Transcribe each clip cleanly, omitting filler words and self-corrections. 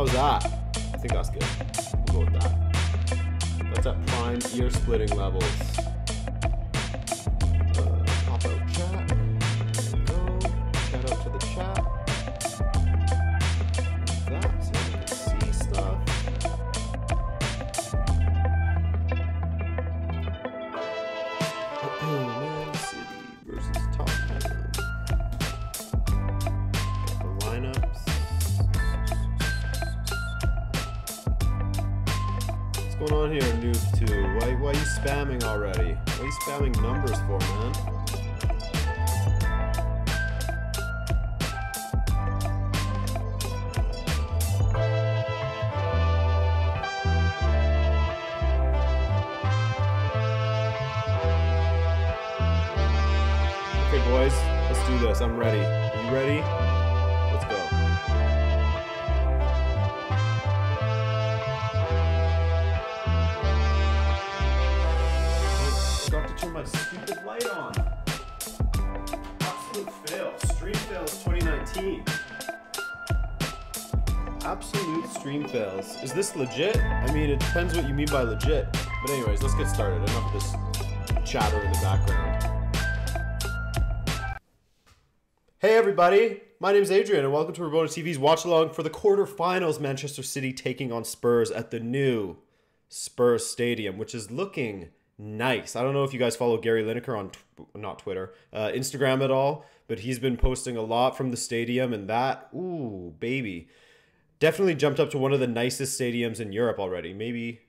How's that? I think that's good. We'll go with that. That's at prime ear splitting levels. Pop out chat. There we go. Shout out to the chat. Like that, so you can see stuff. Man City versus Tottenham. The lineups. What's going on here, Noob 2? Why are you spamming already? What are you spamming numbers for, man? Okay, boys, let's do this. I'm ready. Are you ready? Let's go. Forgot to turn my stupid light on. Absolute fail. Stream fails 2019. Absolute stream fails. Is this legit? I mean, it depends what you mean by legit. But anyways, let's get started. Enough of this chatter in the background. Hey everybody, my name is Adrian and welcome to Rabona TV's watch-along for the quarterfinals. Manchester City taking on Spurs at the new Spurs Stadium, which is looking nice. I don't know if you guys follow Gary Lineker on, not Twitter, Instagram at all, but he's been posting a lot from the stadium and that, ooh, baby. Definitely jumped up to one of the nicest stadiums in Europe already. Maybe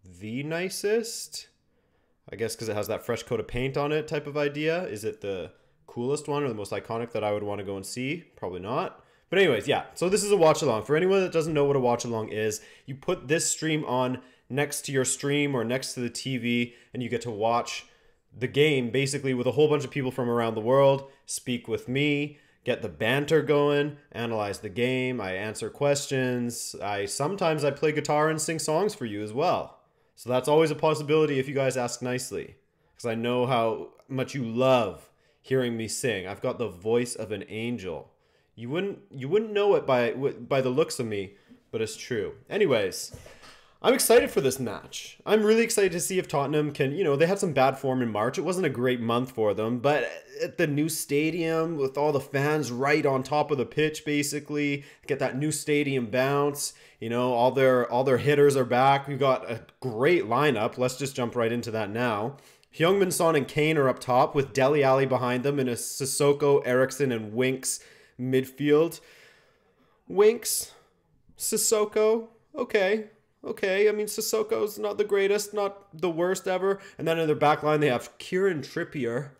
the nicest? I guess because it has that fresh coat of paint on it type of idea. Is it the coolest one or the most iconic that I would want to go and see? Probably not. But anyways, yeah. So this is a watch along. For anyone that doesn't know what a watch along is, you put this stream on next to your stream or next to the TV and you get to watch the game basically with a whole bunch of people from around the world, speak with me, get the banter going, analyze the game, I answer questions. Sometimes I play guitar and sing songs for you as well. So that's always a possibility if you guys ask nicely, because I know how much you love hearing me sing. I've got the voice of an angel. You wouldn't know it by the looks of me, but it's true. Anyways, I'm excited for this match. I'm really excited to see if Tottenham can, they had some bad form in March. It wasn't a great month for them, but at the new stadium with all the fans right on top of the pitch, basically, get that new stadium bounce. All their hitters are back. We've got a great lineup. Let's just jump right into that now. Heung-min Son and Kane are up top with Dele Alli behind them in a Sissoko, Eriksen, and Winks midfield. Winks? Sissoko? Okay. I mean, Sissoko's not the greatest, not the worst ever. And then in their back line, they have Kieran Trippier.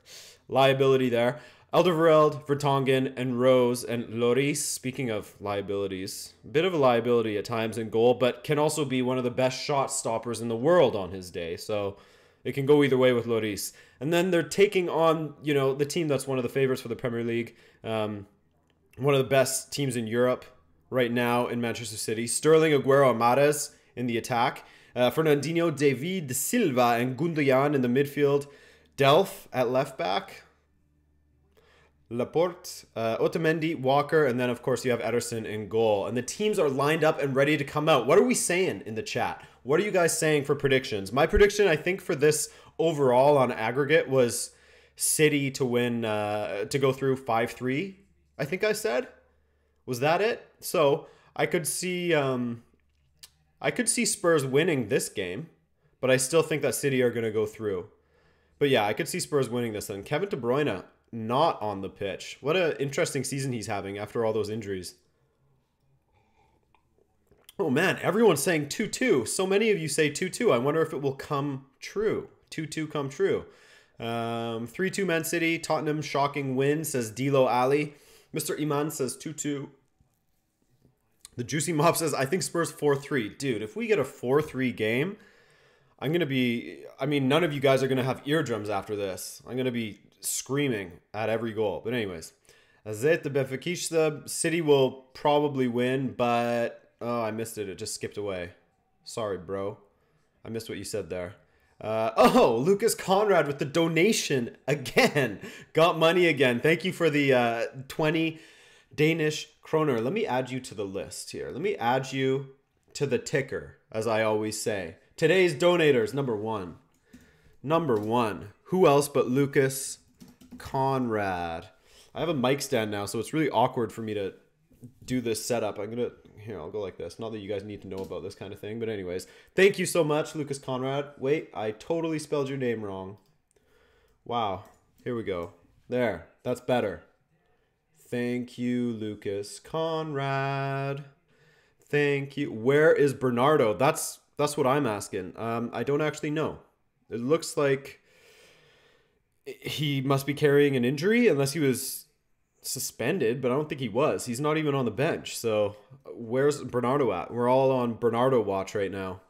Liability there. Alderweireld, Vertonghen, and Rose, and Lloris. Speaking of liabilities, a bit of a liability at times in goal, but can also be one of the best shot stoppers in the world on his day. So it can go either way with Lloris. And then they're taking on, the team that's one of the favorites for the Premier League. One of the best teams in Europe right now in Manchester City. Sterling, Aguero, and Mahrez in the attack. Fernandinho, David Silva, and Gundogan in the midfield. Delph at left back. Laporte, Otamendi, Walker, and then, of course, you have Ederson in goal. And the teams are lined up and ready to come out. What are we saying in the chat? What are you guys saying for predictions? My prediction, I think, for this overall on aggregate was City to win, to go through 5-3, I think I said. Was that it? So I could see Spurs winning this game, but I still think that City are going to go through. But yeah, I could see Spurs winning this. And Kevin De Bruyne not on the pitch. What an interesting season he's having after all those injuries. Oh man, everyone's saying 2-2. So many of you say 2-2. I wonder if it will come true. 2-2 come true. 3-2 Man City. Tottenham shocking win, says Dilo Ali. Mr. Iman says 2-2. The Juicy Mop says, I think Spurs 4-3. Dude, if we get a 4-3 game, I'm going to be... I mean, none of you guys are going to have eardrums after this. I'm going to be screaming at every goal. But anyways, Azet the Benfica, City will probably win, but... Oh, I missed it. It just skipped away. Sorry, bro. I missed what you said there. Oh, Lucas Conrad with the donation again. Got money again. Thank you for the 20 Danish kroner. Let me add you to the list here. Let me add you to the ticker, as I always say. Today's donators, number one. Number one. Who else but Lucas Conrad? I have a mic stand now, so it's really awkward for me to do this setup. Here, I'll go like this. Not that you guys need to know about this kind of thing, but anyways. Thank you so much, Lucas Conrad. Wait, I totally spelled your name wrong. Wow. Here we go. There. That's better. Thank you, Lucas Conrad. Thank you. Where is Bernardo? That's what I'm asking. I don't actually know. It looks like he must be carrying an injury unless he was suspended, but I don't think he was. He's not even on the bench. So where's Bernardo at? We're all on Bernardo watch right now.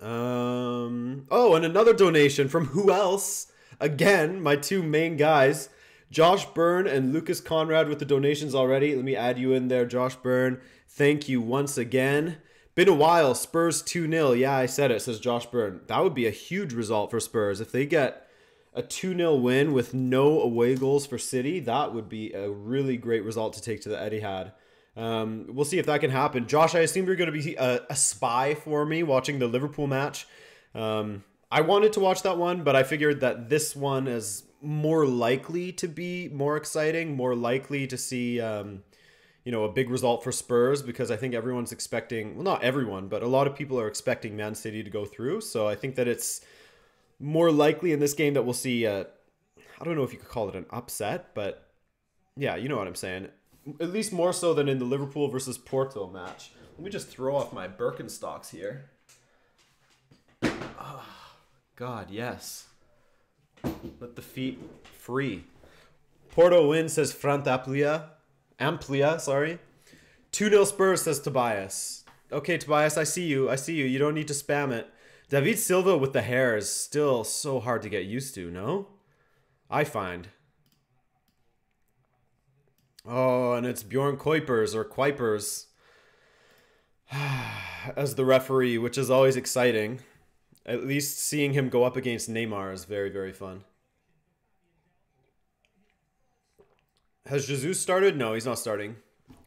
Oh, and another donation from who else? Again, my two main guys, Josh Byrne and Lucas Conrad with the donations already. Let me add you in there, Josh Byrne. Thank you once again. Been a while. Spurs 2-0. Yeah, I said it, says Josh Byrne. That would be a huge result for Spurs. If they get a 2-0 win with no away goals for City, that would be a really great result to take to the Etihad. We'll see if that can happen. Josh, I assume you're going to be a spy for me watching the Liverpool match. I wanted to watch that one, but I figured that this one is more likely to be more exciting, more likely to see a big result for Spurs, because I think everyone's expecting, well, not everyone, but a lot of people are expecting Man City to go through. So I think that it's more likely in this game that we'll see, I don't know if you could call it an upset, but yeah, you know what I'm saying. At least more so than in the Liverpool versus Porto match. Let me just throw off my Birkenstocks here. Oh, God, yes. Let the feet free. Porto win, says Front Amplia, sorry. 2-0 Spurs, says Tobias. Okay, Tobias, I see you. You don't need to spam it. David Silva with the hair is still so hard to get used to, no? I find. Oh, and it's Bjorn Kuipers as the referee, which is always exciting. At least seeing him go up against Neymar is very, very fun. Has Jesus started? No, he's not starting.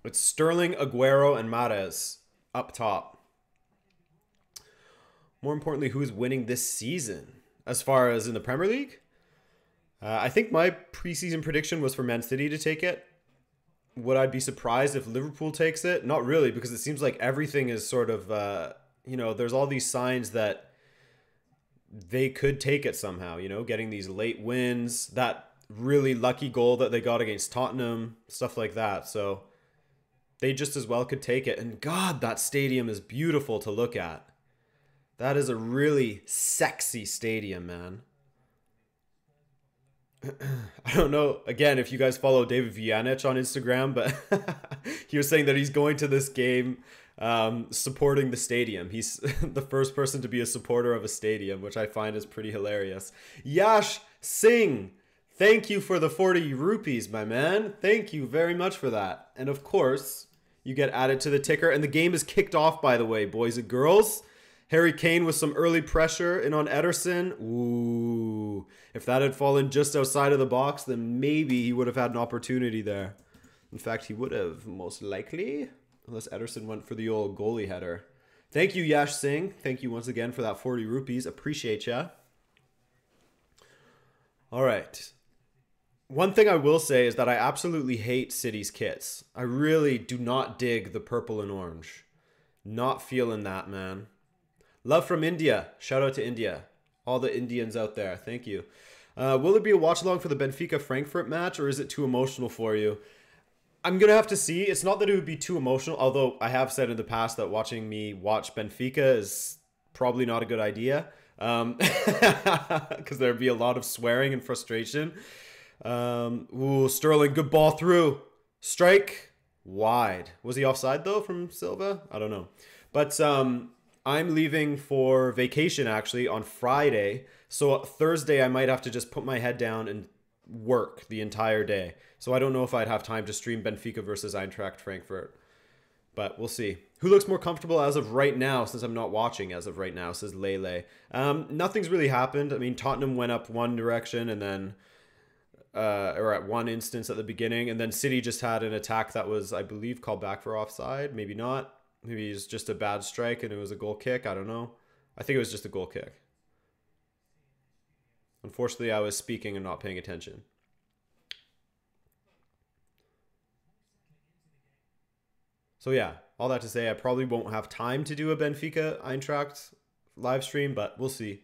It's Sterling, Aguero, and Mahrez up top. More importantly, who's winning this season? As far as in the Premier League? I think my preseason prediction was for Man City to take it. Would I be surprised if Liverpool takes it? Not really, because it seems like everything is sort of, there's all these signs that they could take it somehow, getting these late wins, that really lucky goal that they got against Tottenham, stuff like that. So they just as well could take it. And God, that stadium is beautiful to look at. That is a really sexy stadium, man. I don't know, again, if you guys follow David Vujanic on Instagram, but he was saying that he's going to this game supporting the stadium. He's the first person to be a supporter of a stadium, which I find is pretty hilarious. Yash Singh, thank you for the 40 rupees, my man. Thank you very much for that. And of course, you get added to the ticker. And the game is kicked off, by the way, boys and girls. Harry Kane with some early pressure in on Ederson. Ooh, if that had fallen just outside of the box, then maybe he would have had an opportunity there. In fact, he would have, most likely, unless Ederson went for the old goalie header. Thank you, Yash Singh. Thank you once again for that 40 rupees. Appreciate ya. All right. One thing I will say is that I absolutely hate City's kits. I really do not dig the purple and orange. Not feeling that, man. Love from India. Shout out to India. All the Indians out there. Thank you. Will it be a watch along for the Benfica-Frankfurt match, or is it too emotional for you? I'm going to have to see. It's not that it would be too emotional, although I have said in the past that watching me watch Benfica is probably not a good idea, because there'd be a lot of swearing and frustration. Ooh, Sterling, good ball through. Strike. Wide. Was he offside, though, from Silva? I don't know. But I'm leaving for vacation, actually, on Friday. So Thursday, I might have to just put my head down and work the entire day. So I don't know if I'd have time to stream Benfica versus Eintracht Frankfurt. But we'll see. Who looks more comfortable as of right now, since I'm not watching as of right now, says Lele. Nothing's really happened. I mean, Tottenham went up one direction, and then or at one instance at the beginning, and then City just had an attack that was, I believe, called back for offside. Maybe not. Maybe it's just a bad strike and it was a goal kick. I don't know. I think it was just a goal kick. Unfortunately, I was speaking and not paying attention. So yeah, all that to say, I probably won't have time to do a Benfica Eintracht live stream, but we'll see.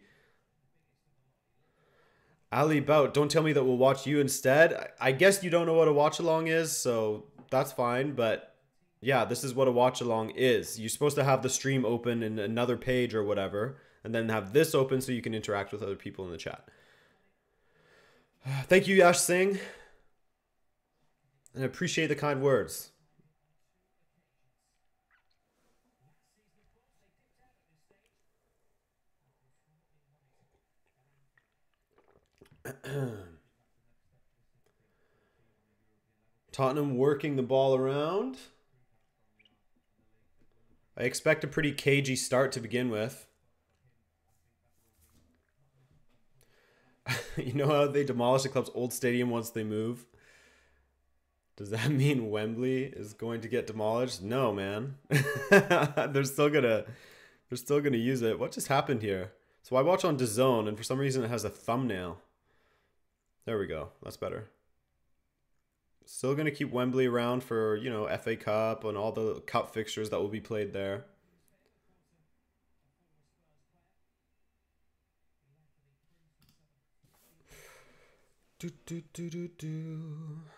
Ali Bout, don't tell me that we'll watch you instead. I guess you don't know what a watch along is, so that's fine. But yeah, this is what a watch along is. You're supposed to have the stream open in another page or whatever, and then have this open so you can interact with other people in the chat. Thank you, Yash Singh. And I appreciate the kind words. Tottenham working the ball around. I expect a pretty cagey start to begin with. You know how they demolish the club's old stadium once they move? Does that mean Wembley is going to get demolished? No, man. They're still gonna use it. What just happened here? So I watch on DAZN, and for some reason it has a thumbnail. There we go. That's better. Still going to keep Wembley around for, you know, FA Cup and all the cup fixtures that will be played there.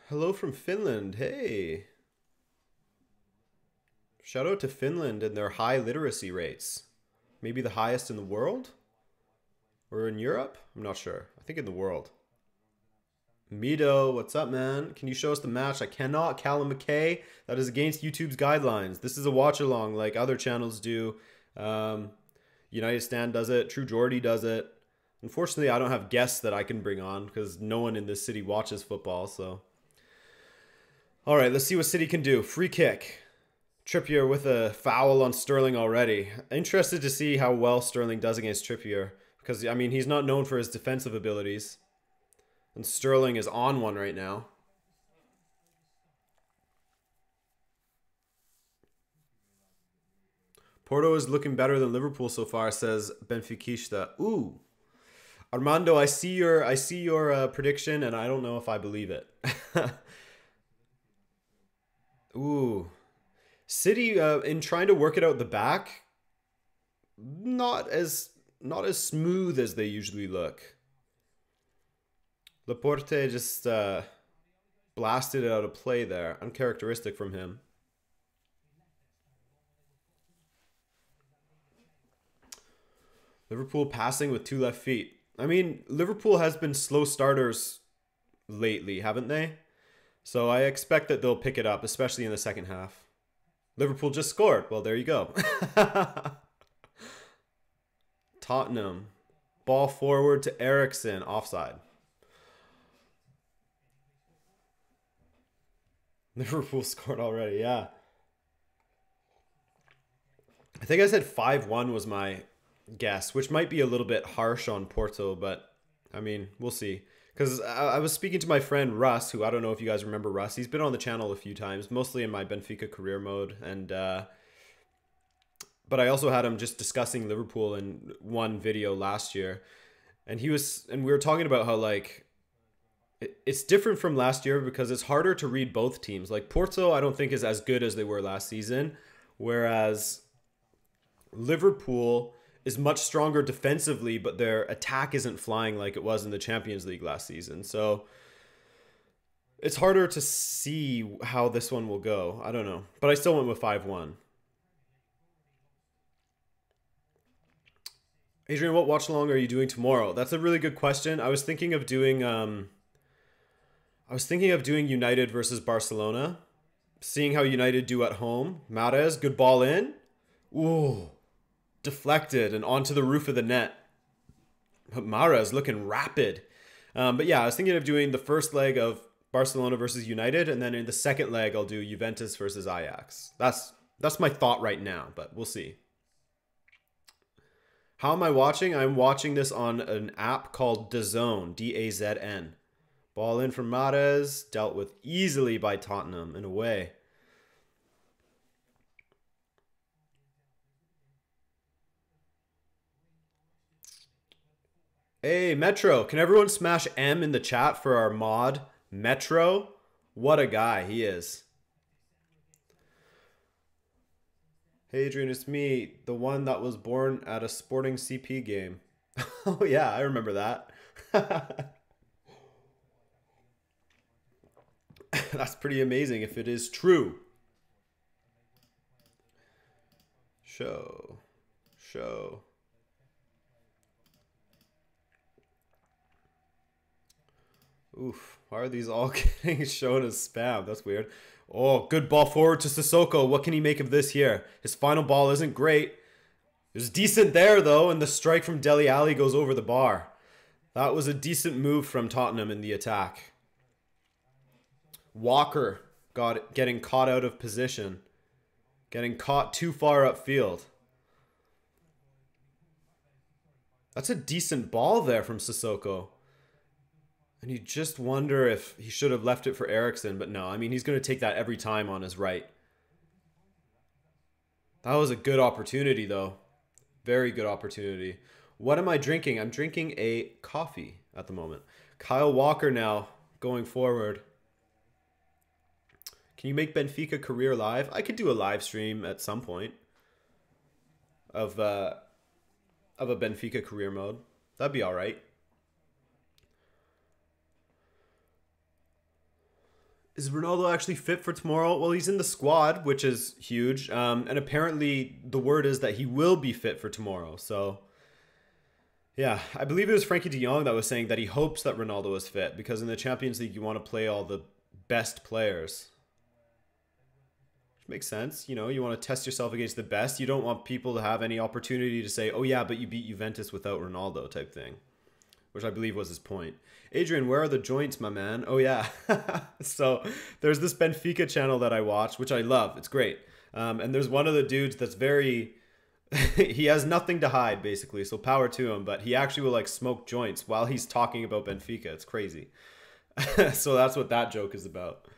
Hello from Finland. Hey. Shout out to Finland and their high literacy rates. Maybe the highest in the world? Or in Europe? I'm not sure. I think in the world. Mido, what's up, man? Can you show us the match? I cannot. Callum McKay, that is against YouTube's guidelines. This is a watch along like other channels do. United Stand does it. True Geordie does it. Unfortunately, I don't have guests that I can bring on because no one in this city watches football. So, all right, let's see what City can do. Free kick. Trippier with a foul on Sterling already. Interested to see how well Sterling does against Trippier because, I mean, he's not known for his defensive abilities. And Sterling is on one right now. Porto is looking better than Liverpool so far, says Benfiquista. Ooh. Armando, I see your prediction, and I don't know if I believe it. Ooh. City, in trying to work it out the back, not as smooth as they usually look. Laporte just blasted it out of play there. Uncharacteristic from him. Liverpool passing with 2 left feet. I mean, Liverpool has been slow starters lately, haven't they? So I expect that they'll pick it up, especially in the second half. Liverpool just scored. Well, there you go. Tottenham. Ball forward to Eriksen. Offside. Liverpool scored already, yeah. I think I said 5-1 was my guess, which might be a little bit harsh on Porto, but I mean, we'll see. Because I was speaking to my friend Russ, who I don't know if you guys remember Russ. He's been on the channel a few times, mostly in my Benfica career mode. And but I also had him just discussing Liverpool in one video last year. And we were talking about how, like, it's different from last year because it's harder to read both teams. Like, Porto, I don't think is as good as they were last season. Whereas Liverpool is much stronger defensively, but their attack isn't flying like it was in the Champions League last season. So it's harder to see how this one will go. I don't know. But I still went with 5-1. Adrian, what watch along are you doing tomorrow? That's a really good question. I was thinking of doing United versus Barcelona. Seeing how United do at home. Mahrez, good ball in. Ooh. Deflected and onto the roof of the net. But Mahrez looking rapid. But yeah, I was thinking of doing the first leg of Barcelona versus United, and then in the second leg I'll do Juventus versus Ajax. That's my thought right now, but we'll see. How am I watching? I'm watching this on an app called DAZN, D-A-Z-N. Ball in from Mahrez. Dealt with easily by Tottenham in a way. Hey, Metro. Can everyone smash M in the chat for our mod, Metro? What a guy he is. Hey, Adrian, it's me, the one that was born at a Sporting CP game. Oh, yeah, I remember that. That's pretty amazing if it is true. Show. Oof, why are these all getting shown as spam? That's weird. Oh, good ball forward to Sissoko. What can he make of this here? His final ball isn't great. It was decent there, though, and the strike from Dele Alli goes over the bar. That was a decent move from Tottenham in the attack. Walker getting caught out of position. Getting caught too far upfield. That's a decent ball there from Sissoko. And you just wonder if he should have left it for Eriksen, but no. I mean, he's going to take that every time on his right. That was a good opportunity, though. Very good opportunity. What am I drinking? I'm drinking a coffee at the moment. Kyle Walker now going forward. Can you make Benfica career live? I could do a live stream at some point of a Benfica career mode. That'd be all right. Is Ronaldo actually fit for tomorrow? Well, he's in the squad, which is huge. And apparently the word is that he will be fit for tomorrow. So, yeah, I believe it was Frankie de Jong that was saying that he hopes that Ronaldo is fit because in the Champions League, you want to play all the best players. Which makes sense. You know, you want to test yourself against the best. You don't want people to have any opportunity to say, oh, yeah, but you beat Juventus without Ronaldo type thing, which I believe was his point. Adrian, where are the joints, my man? Oh, yeah. So there's this Benfica channel that I watch, which I love. It's great. And there's one of the dudes that's very... he has nothing to hide, basically, so power to him. But he actually will, like, smoke joints while he's talking about Benfica. It's crazy. So that's what that joke is about.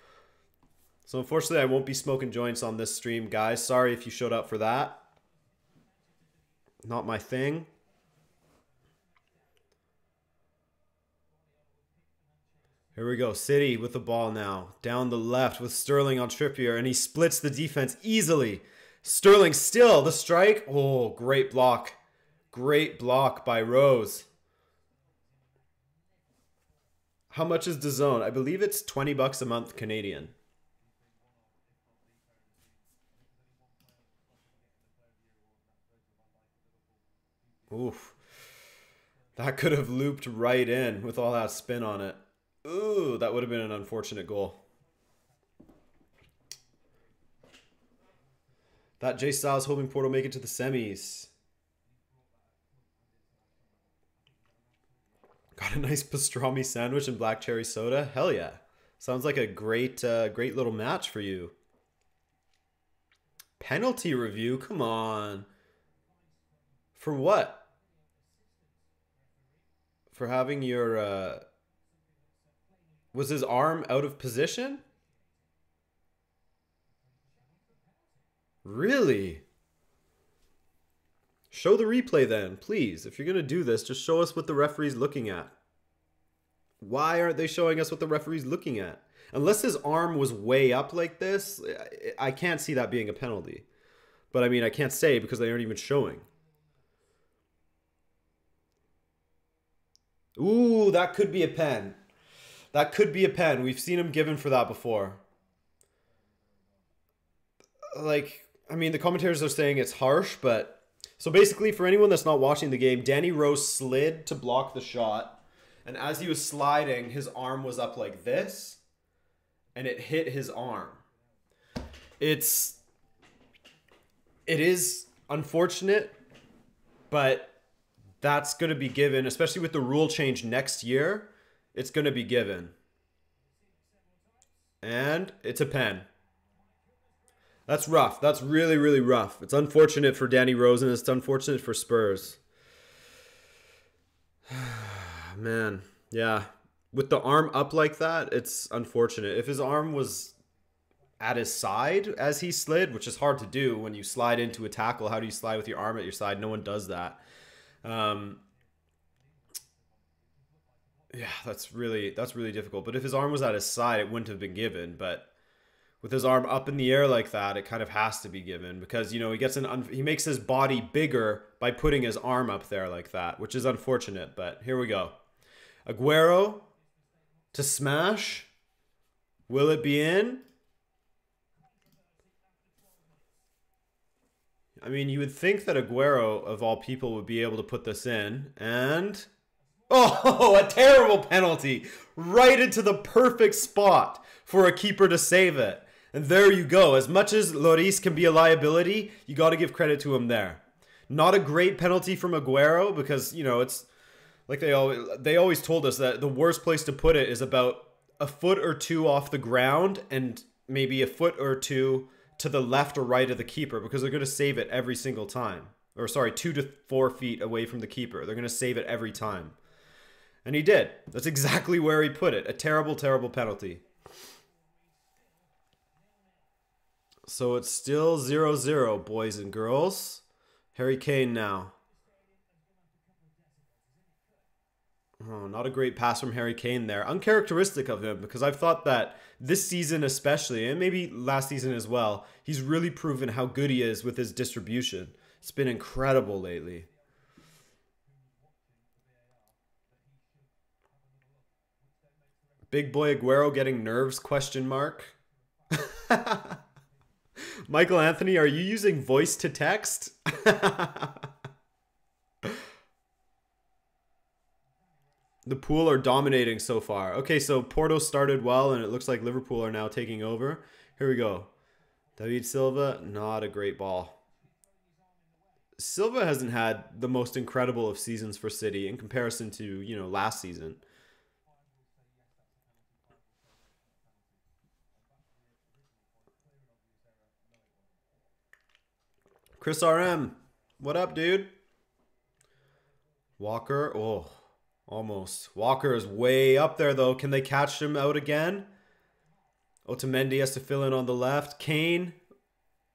So unfortunately, I won't be smoking joints on this stream, guys. Sorry if you showed up for that. Not my thing. Here we go. City with the ball now. Down the left with Sterling on Trippier. And he splits the defense easily. Sterling still. The strike. Oh, great block. Great block by Rose. How much is DAZN? I believe it's 20 bucks a month Canadian. Oof. That could have looped right in with all that spin on it. Ooh, that would have been an unfortunate goal. That J Styles hoping Porto make it to the semis. Got a nice pastrami sandwich and black cherry soda. Hell yeah. Sounds like a great little match for you. Penalty review? Come on. For what? For having your... Was his arm out of position? Really? Show the replay then, please. If you're going to do this, just show us what the referee's looking at. Why aren't they showing us what the referee's looking at? Unless his arm was way up like this, I can't see that being a penalty. But I mean, I can't say because they aren't even showing. Ooh, that could be a pen. That could be a pen. We've seen him given for that before. Like, I mean, the commentators are saying it's harsh, but... So basically, for anyone that's not watching the game, Danny Rose slid to block the shot. And as he was sliding, his arm was up like this. And it hit his arm. It is unfortunate, but that's going to be given, especially with the rule change next year. It's going to be given. And it's a pen. That's rough. That's really, really rough. It's unfortunate for Danny Rose and it's unfortunate for Spurs. Man, yeah. With the arm up like that, it's unfortunate. If his arm was at his side as he slid, which is hard to do when you slide into a tackle. How do you slide with your arm at your side? No one does that. Yeah, that's really difficult. But if his arm was at his side, it wouldn't have been given. But with his arm up in the air like that, it kind of has to be given because you know he makes his body bigger by putting his arm up there like that, which is unfortunate. But here we go. Aguero to smash. Will it be in? I mean, you would think that Aguero, of all people, would be able to put this in. And... oh, a terrible penalty. Right into the perfect spot for a keeper to save it. And there you go. As much as Lloris can be a liability, you got to give credit to him there. Not a great penalty from Aguero because, you know, it's like they always told us that the worst place to put it is about a foot or two off the ground and maybe a foot or two to the left or right of the keeper because they're going to save it every single time. Or sorry, 2 to 4 feet away from the keeper. They're going to save it every time. And he did. That's exactly where he put it. A terrible, terrible penalty. So it's still 0-0, boys and girls. Harry Kane now. Oh, not a great pass from Harry Kane there. Uncharacteristic of him because I've thought that this season especially, and maybe last season as well, he's really proven how good he is with his distribution. It's been incredible lately. Big boy Aguero getting nerves, question mark. Michael Anthony, are you using voice to text? The Pool are dominating so far. Okay, so Porto started well, and it looks like Liverpool are now taking over. Here we go. David Silva, not a great ball. Silva hasn't had the most incredible of seasons for City in comparison to, you know, last season. Chris RM, what up, dude? Walker, oh, almost. Walker is way up there, though. Can they catch him out again? Otamendi has to fill in on the left. Kane.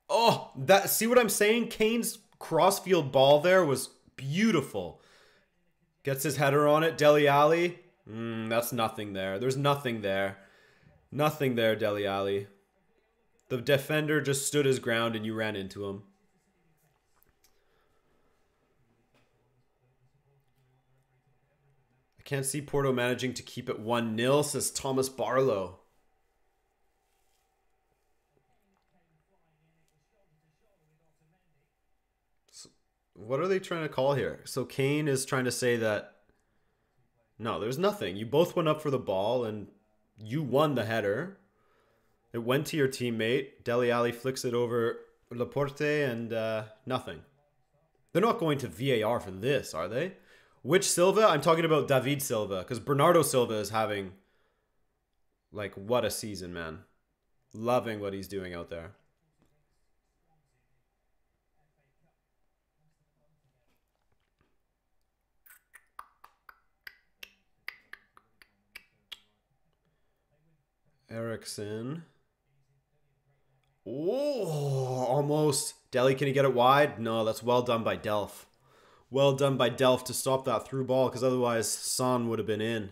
Oh, that. See what I'm saying? Kane's crossfield ball there was beautiful. Gets his header on it. Dele Alli. That's nothing there. There's nothing there. Nothing there, Dele Alli. The defender just stood his ground and you ran into him. I can't see Porto managing to keep it 1-0, says Thomas Barlow. So what are they trying to call here? So Kane is trying to say that... no, there's nothing. You both went up for the ball and you won the header. It went to your teammate. Dele Alli flicks it over Laporte and nothing. They're not going to VAR for this, are they? Which Silva? I'm talking about David Silva because Bernardo Silva is having, like, what a season, man. Loving what he's doing out there. Eriksson. Oh, almost. Dele, can he get it wide? No, that's well done by Delph. Well done by Delph to stop that through ball because otherwise Son would have been in.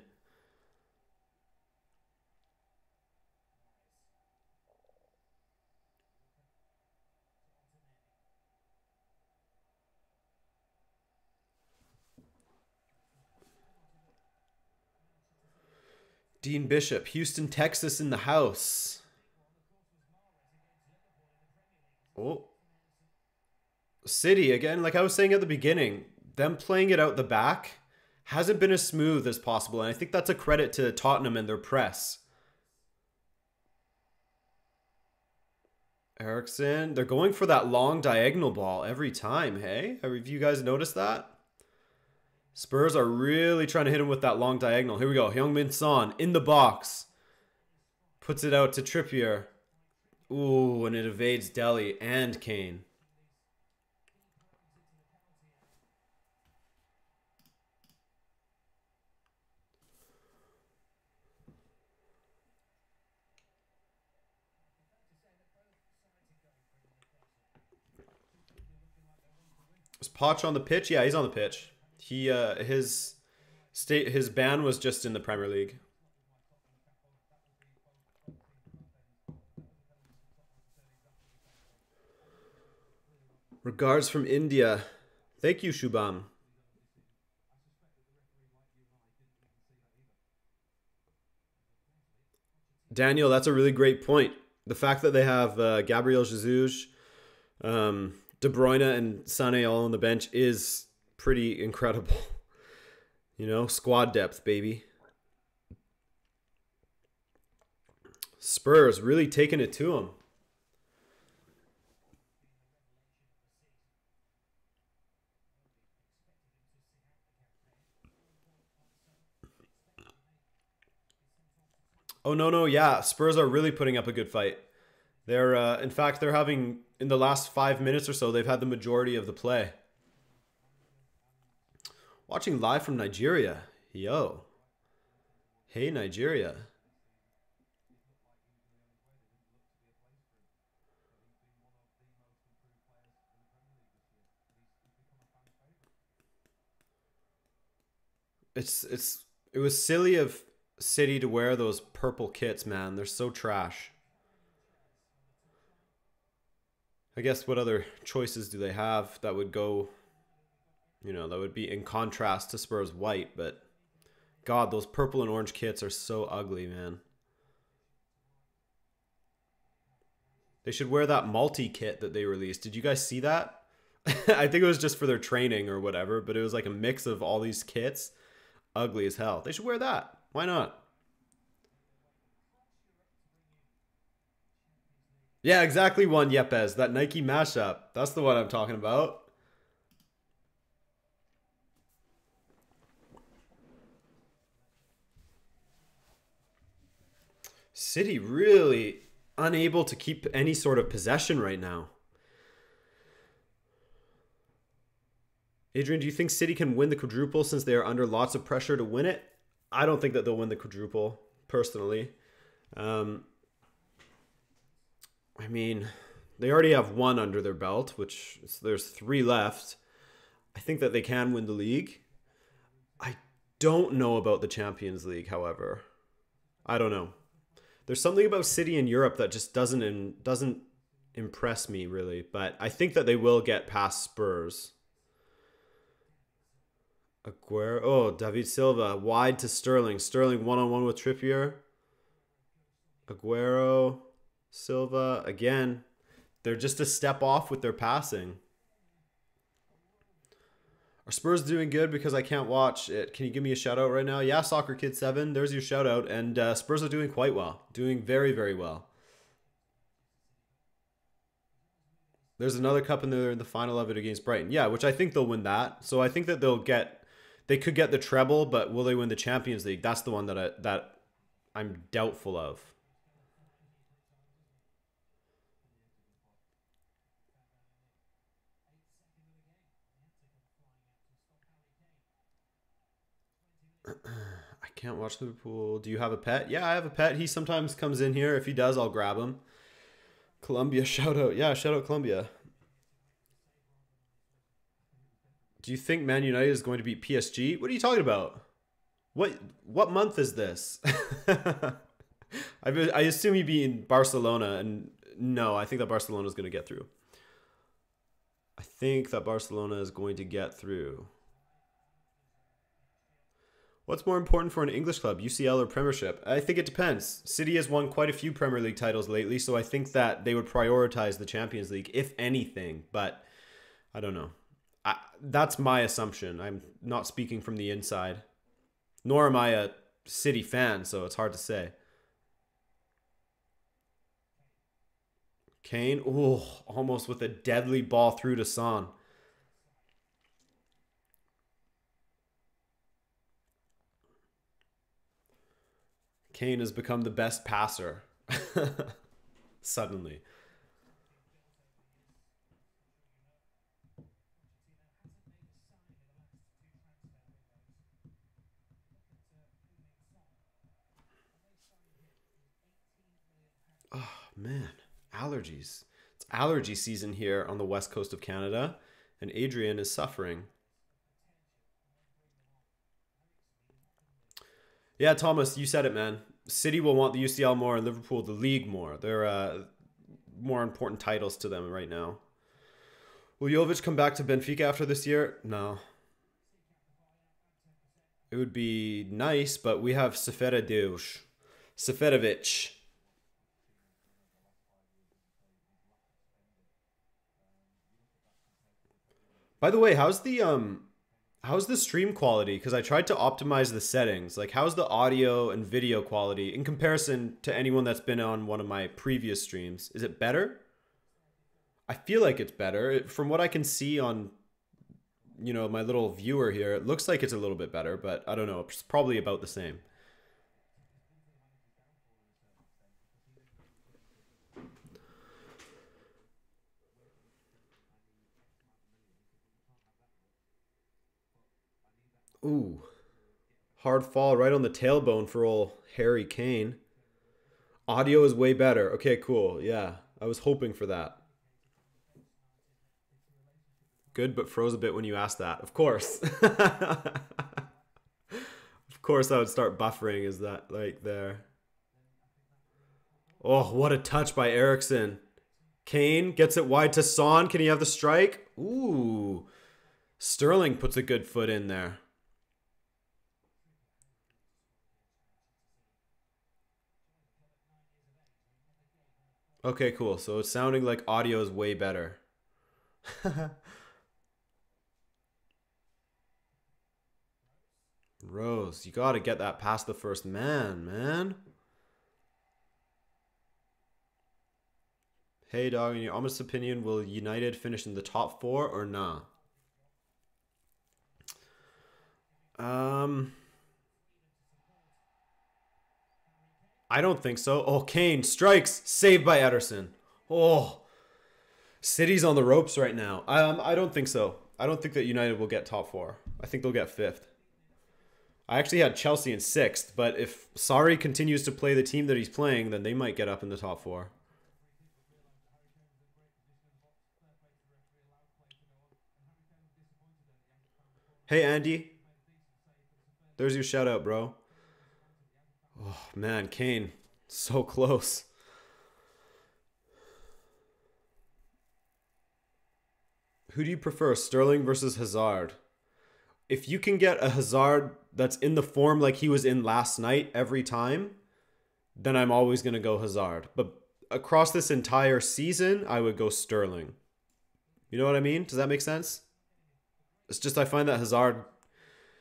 Dean Bishop, Houston, Texas in the house. Oh. City, again, like I was saying at the beginning, them playing it out the back hasn't been as smooth as possible. And I think that's a credit to Tottenham and their press. Eriksson, they're going for that long diagonal ball every time, hey? Have you guys noticed that? Spurs are really trying to hit him with that long diagonal. Here we go. Heung-min Son in the box. Puts it out to Trippier. Ooh, and it evades Dele and Kane. Poch on the pitch? Yeah, he's on the pitch. He his ban was just in the Premier League. Regards from India. Thank you, Shubham. Daniel, that's a really great point. The fact that they have Gabriel Jesus, De Bruyne, and Sané all on the bench is pretty incredible. You know, squad depth, baby. Spurs really taking it to them. Oh, no, yeah. Spurs are really putting up a good fight. They're, in fact, they're having, in the last 5 minutes or so, they've had the majority of the play. Watching live from Nigeria. Yo. Hey, Nigeria. It was silly of City to wear those purple kits, man. They're so trash. I guess what other choices do they have that would go, you know, that would be in contrast to Spurs white, but God, those purple and orange kits are so ugly, man. They should wear that multi-kit that they released. Did you guys see that? I think it was just for their training or whatever, but it was like a mix of all these kits. Ugly as hell. They should wear that. Why not? Yeah, exactly one, Yepes. That Nike mashup. That's the one I'm talking about. City really unable to keep any sort of possession right now. Adrian, do you think City can win the quadruple since they are under lots of pressure to win it? I don't think that they'll win the quadruple, personally. I mean, they already have one under their belt, which there's 3 left. I think that they can win the league. I don't know about the Champions League, however. I don't know. There's something about City in Europe that just doesn't impress me, really. But I think that they will get past Spurs. Aguero. Oh, David Silva. Wide to Sterling. Sterling one-on-one with Trippier. Aguero. Silva. Again, they're just a step off with their passing. Are Spurs doing good because I can't watch it? Can you give me a shout out right now? Yeah, Soccer Kid 7. There's your shout out. And Spurs are doing quite well. Doing very, very well. There's another cup and they're in the final of it against Brighton. Yeah, which I think they'll win that. So I think that they could get the treble, but will they win the Champions League? That's the one that I'm doubtful of. I can't watch Liverpool. Do you have a pet? Yeah, I have a pet. He sometimes comes in here. If he does, I'll grab him. Colombia, shout out. Yeah, shout out Colombia. Do you think Man United is going to beat PSG? What are you talking about? What month is this? I assume you beat Barcelona, and no, I think that Barcelona is going to get through. I think that Barcelona is going to get through. What's more important for an English club, UCL or Premiership? I think it depends. City has won quite a few Premier League titles lately, so I think that they would prioritize the Champions League, if anything. But I don't know. That's my assumption. I'm not speaking from the inside. Nor am I a City fan, so it's hard to say. Kane, oh, almost with a deadly ball through to Son. Kane has become the best passer. Suddenly. Oh, man. Allergies. It's allergy season here on the west coast of Canada. And Adrian is suffering. Yeah, Thomas, you said it, man. City will want the UCL more and Liverpool the league more. They're more important titles to them right now. Will Jovic come back to Benfica after this year? No. It would be nice, but we have Seferovic. By the way, how's the stream quality? Because I tried to optimize the settings. Like, how's the audio and video quality in comparison to anyone that's been on one of my previous streams? Is it better? I feel like it's better. From what I can see on, you know, my little viewer here, it looks like it's a little bit better, but I don't know. It's probably about the same. Ooh. Hard fall right on the tailbone for old Harry Kane. Audio is way better. Okay, cool. Yeah, I was hoping for that. Good, but froze a bit when you asked that. Of course. Of course I would start buffering. Is that like there? Oh, what a touch by Eriksson. Kane gets it wide to Son. Can he have the strike? Ooh. Sterling puts a good foot in there. Okay, cool. So it's sounding like audio is way better. Rose, you got to get that past the first man, man. Hey, dog, in your honest opinion, will United finish in the top 4 or nah? I don't think so. Oh, Kane strikes. Saved by Ederson. Oh, City's on the ropes right now. I don't think so. I don't think that United will get top 4. I think they'll get 5th. I actually had Chelsea in 6th, but if Sarri continues to play the team that he's playing, then they might get up in the top 4. Hey, Andy. There's your shout out, bro. Oh, man, Kane. So close. Who do you prefer, Sterling versus Hazard? If you can get a Hazard that's in the form like he was in last night every time, then I'm always going to go Hazard. But across this entire season, I would go Sterling. You know what I mean? Does that make sense? It's just I find that Hazard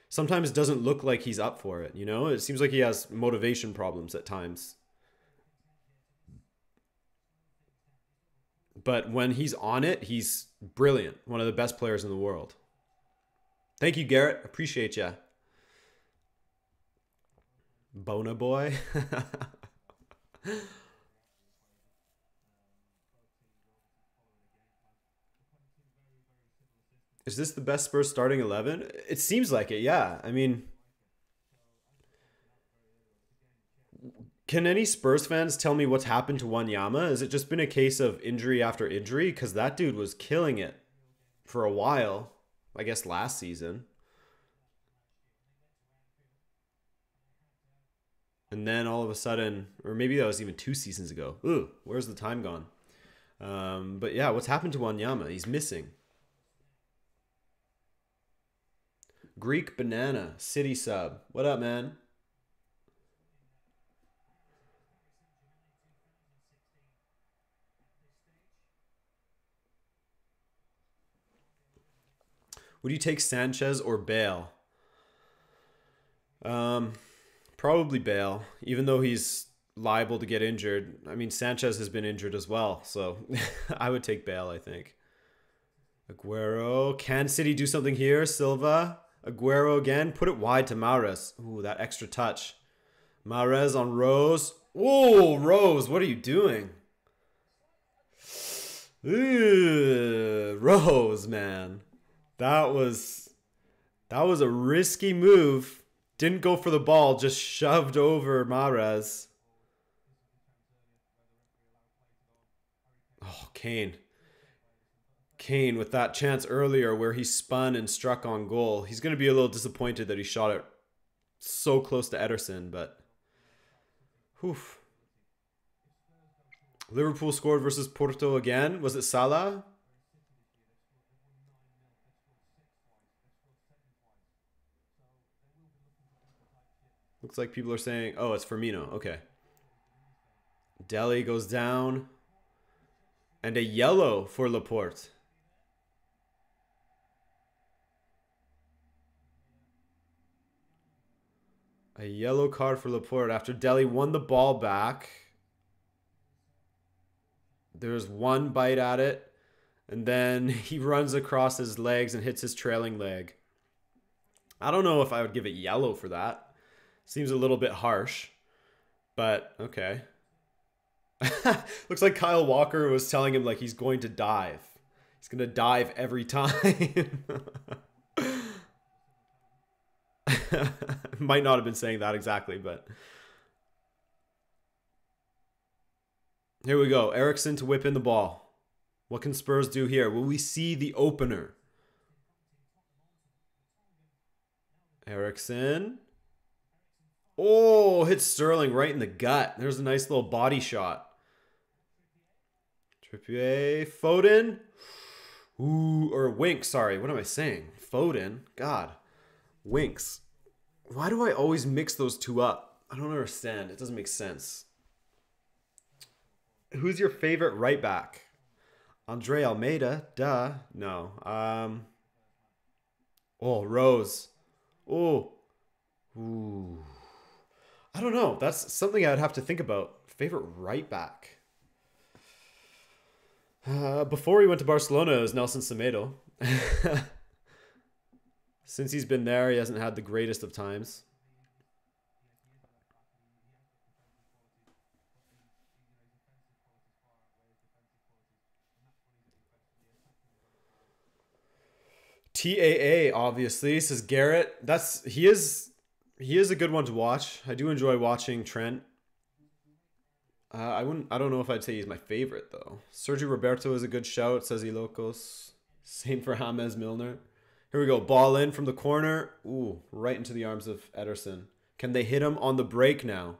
sometimes doesn't look like he's up for it, you know? It seems like he has motivation problems at times. But when he's on it, he's brilliant. One of the best players in the world. Thank you, Garrett. Appreciate ya. Bona boy. Is this the best Spurs starting 11? It seems like it, yeah. I mean, can any Spurs fans tell me what's happened to Wanyama? Has it just been a case of injury after injury? Because that dude was killing it for a while. I guess last season. And then all of a sudden, or maybe that was even 2 seasons ago. Ooh, where's the time gone? But yeah, what's happened to Wanyama? He's missing. Greek Banana, City Sub. What up, man? Would you take Sanchez or Bale? Probably Bale, even though he's liable to get injured. I mean, Sanchez has been injured as well, so I would take Bale, I think. Aguero. Can City do something here? Silva. Aguero again. Put it wide to Mahrez. Ooh, that extra touch. Mahrez on Rose. Ooh, Rose, what are you doing? Ooh, Rose, man. That was a risky move. Didn't go for the ball, just shoved over Mahrez. Oh, Kane. Kane with that chance earlier where he spun and struck on goal. He's going to be a little disappointed that he shot it so close to Ederson, but whew. Liverpool scored versus Porto again. Was it Salah? Looks like people are saying, oh, it's Firmino. Okay. Dele goes down. And a yellow for Laporte. A yellow card for Laporte after Dele won the ball back. There's one bite at it. And then he runs across his legs and hits his trailing leg. I don't know if I would give it yellow for that. Seems a little bit harsh. But, okay. Looks like Kyle Walker was telling him like he's going to dive. He's going to dive every time. Might not have been saying that exactly, but... Here we go. Eriksen to whip in the ball. What can Spurs do here? Will we see the opener? Eriksen. Oh, hits Sterling right in the gut. There's a nice little body shot. Trippier. Foden. Ooh, or Winks, sorry. What am I saying? Foden. God. Winks. Why do I always mix those two up? I don't understand. It doesn't make sense. Who's your favorite right back? Andre Almeida. Duh. No. Oh, Rose. Oh. Ooh. I don't know. That's something I'd have to think about. Favorite right back. Before he went to Barcelona, it was Nelson Semedo. Since he's been there, he hasn't had the greatest of times. TAA, obviously, says Garrett. He is a good one to watch. I do enjoy watching Trent. I don't know if I'd say he's my favorite though. Sergio Roberto is a good shout, says Ilocos. Same for James Milner. Here we go. Ball in from the corner. Ooh, right into the arms of Ederson. Can they hit him on the break now?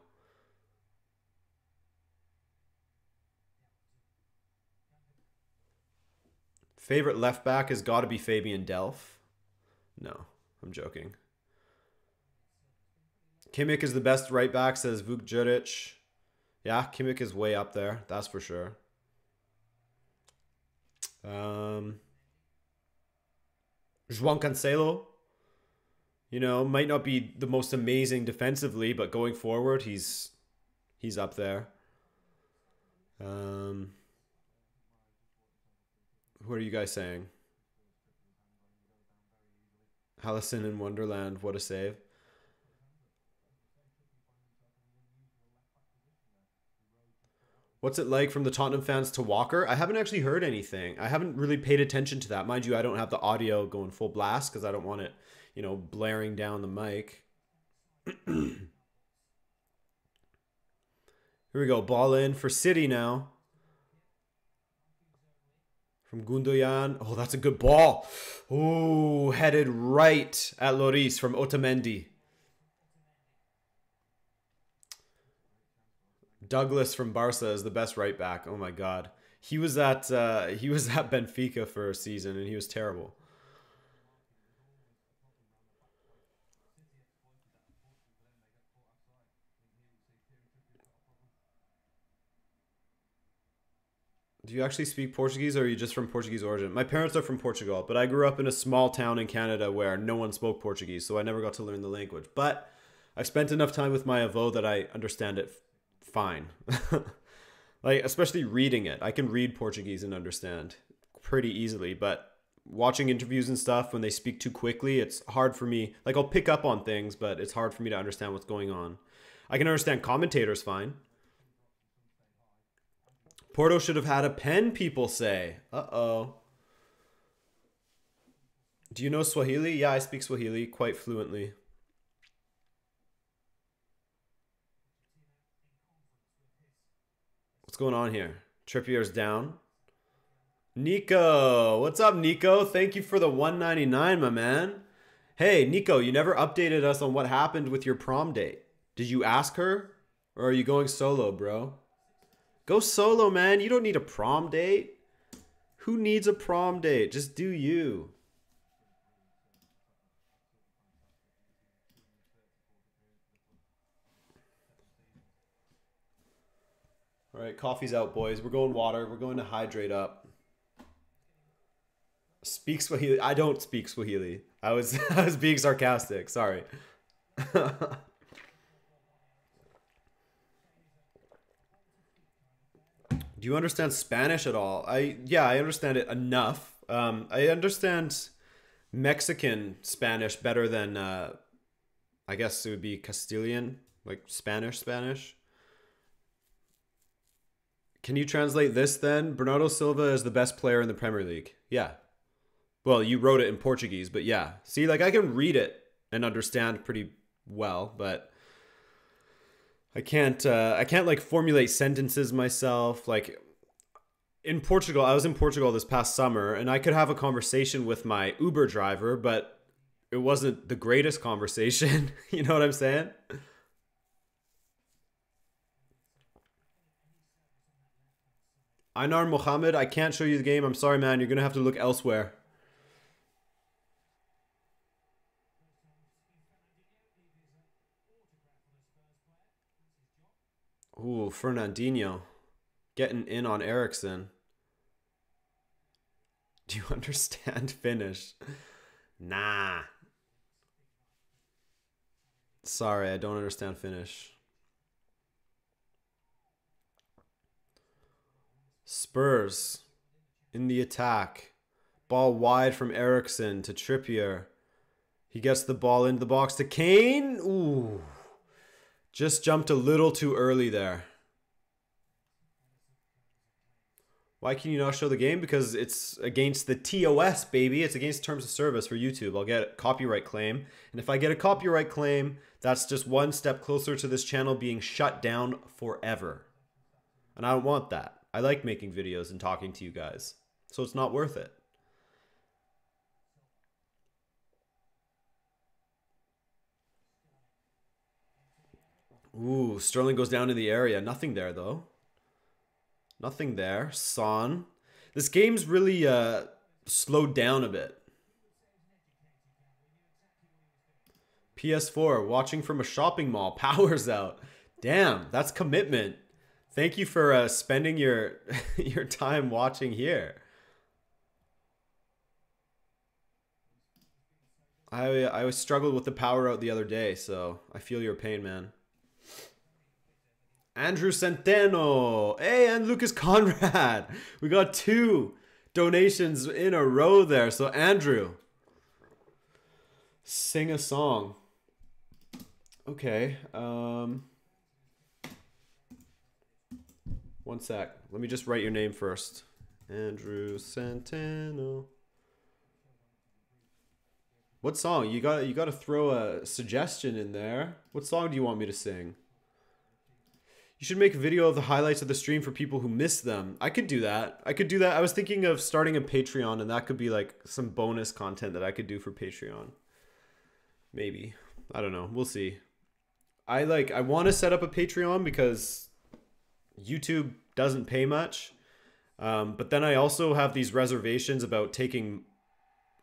Favorite left back has got to be Fabian Delph. No, I'm joking. Kimmich is the best right back, says Vuk Juric. Yeah, Kimmich is way up there. That's for sure. João Cancelo. You know, might not be the most amazing defensively, but going forward, he's up there. Who are you guys saying? Allison in Wonderland, what a save. What's it like from the Tottenham fans to Walker? I haven't actually heard anything. I haven't really paid attention to that. Mind you, I don't have the audio going full blast because I don't want it, you know, blaring down the mic. Here we go. Ball in for City now. From Gundogan. Oh, that's a good ball. Oh, headed right at Lloris from Otamendi. Douglas from Barca is the best right back. Oh my God, he was at Benfica for a season and he was terrible. Do you actually speak Portuguese or are you just from Portuguese origin? My parents are from Portugal, but I grew up in a small town in Canada where no one spoke Portuguese, so I never got to learn the language. But I've spent enough time with my avô that I understand it fine. Like, especially reading it. I can read Portuguese and understand pretty easily, but watching interviews and stuff, when they speak too quickly, it's hard for me. Like, I'll pick up on things, but it's hard for me to understand what's going on. I can understand commentators fine. Porto should have had a pen, people say. Uh-oh. Do you know Swahili? Yeah, I speak Swahili quite fluently. What's going on here? Trippier's down. Nico, what's up, Nico? Thank you for the 199, my man. Hey, Nico, you never updated us on what happened with your prom date. Did you ask her? Or are you going solo, bro? Go solo, man. You don't need a prom date. Who needs a prom date? Just do you. All right, coffee's out, boys. We're going water. We're going to hydrate up. Speak Swahili. I don't speak Swahili. I was I was being sarcastic. Sorry. Do you understand Spanish at all? Yeah, I understand it enough. I understand Mexican Spanish better than I guess it would be Castilian, like Spanish. Can you translate this then? Bernardo Silva is the best player in the Premier League. Yeah. Well, you wrote it in Portuguese, but yeah. See, like I can read it and understand pretty well, but I can't like formulate sentences myself. Like in Portugal, I was in Portugal this past summer and I could have a conversation with my Uber driver, but it wasn't the greatest conversation. You know what I'm saying? Einar Mohammed, I can't show you the game. I'm sorry, man. You're going to have to look elsewhere. Ooh, Fernandinho. Getting in on Ericsson. Do you understand Finnish? Nah. Sorry, I don't understand Finnish. Spurs in the attack. Ball wide from Ericsson to Trippier. He gets the ball into the box to Kane. Ooh. Just jumped a little too early there. Why can you not show the game? Because it's against the TOS, baby. It's against terms of service for YouTube. I'll get a copyright claim. And if I get a copyright claim, that's just one step closer to this channel being shut down forever. And I don't want that. I like making videos and talking to you guys. So it's not worth it. Ooh, Sterling goes down in the area. Nothing there, though. Nothing there. Son. This game's really slowed down a bit. PS4, watching from a shopping mall. Power's out. Damn, that's commitment. Thank you for spending your your time watching here. I struggled with the power out the other day, so I feel your pain, man. Andrew Centeno. Hey, and Lucas Conrad. We got 2 donations in a row there. So Andrew, sing a song. Okay. One sec. Let me just write your name first. Andrew Centeno. What song? You gotta throw a suggestion in there. What song do you want me to sing? You should make a video of the highlights of the stream for people who miss them. I could do that. I was thinking of starting a Patreon, and that could be like some bonus content that I could do for Patreon. Maybe. I don't know. We'll see. I want to set up a Patreon because YouTube doesn't pay much. But then I also have these reservations about taking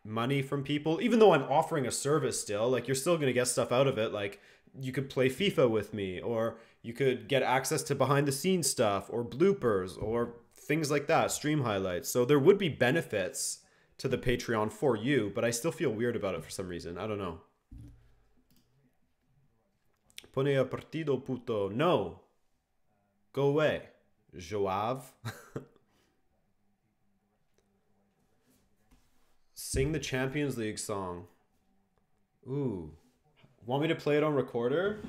money from people, even though I'm offering a service still. Like, you're still going to get stuff out of it. Like, you could play FIFA with me, or you could get access to behind the scenes stuff, or bloopers, or things like that, stream highlights. So there would be benefits to the Patreon for you, but I still feel weird about it for some reason. I don't know. Pone a partido, puto. No. Go away. Joave. Sing the Champions League song. Ooh. Want me to play it on recorder?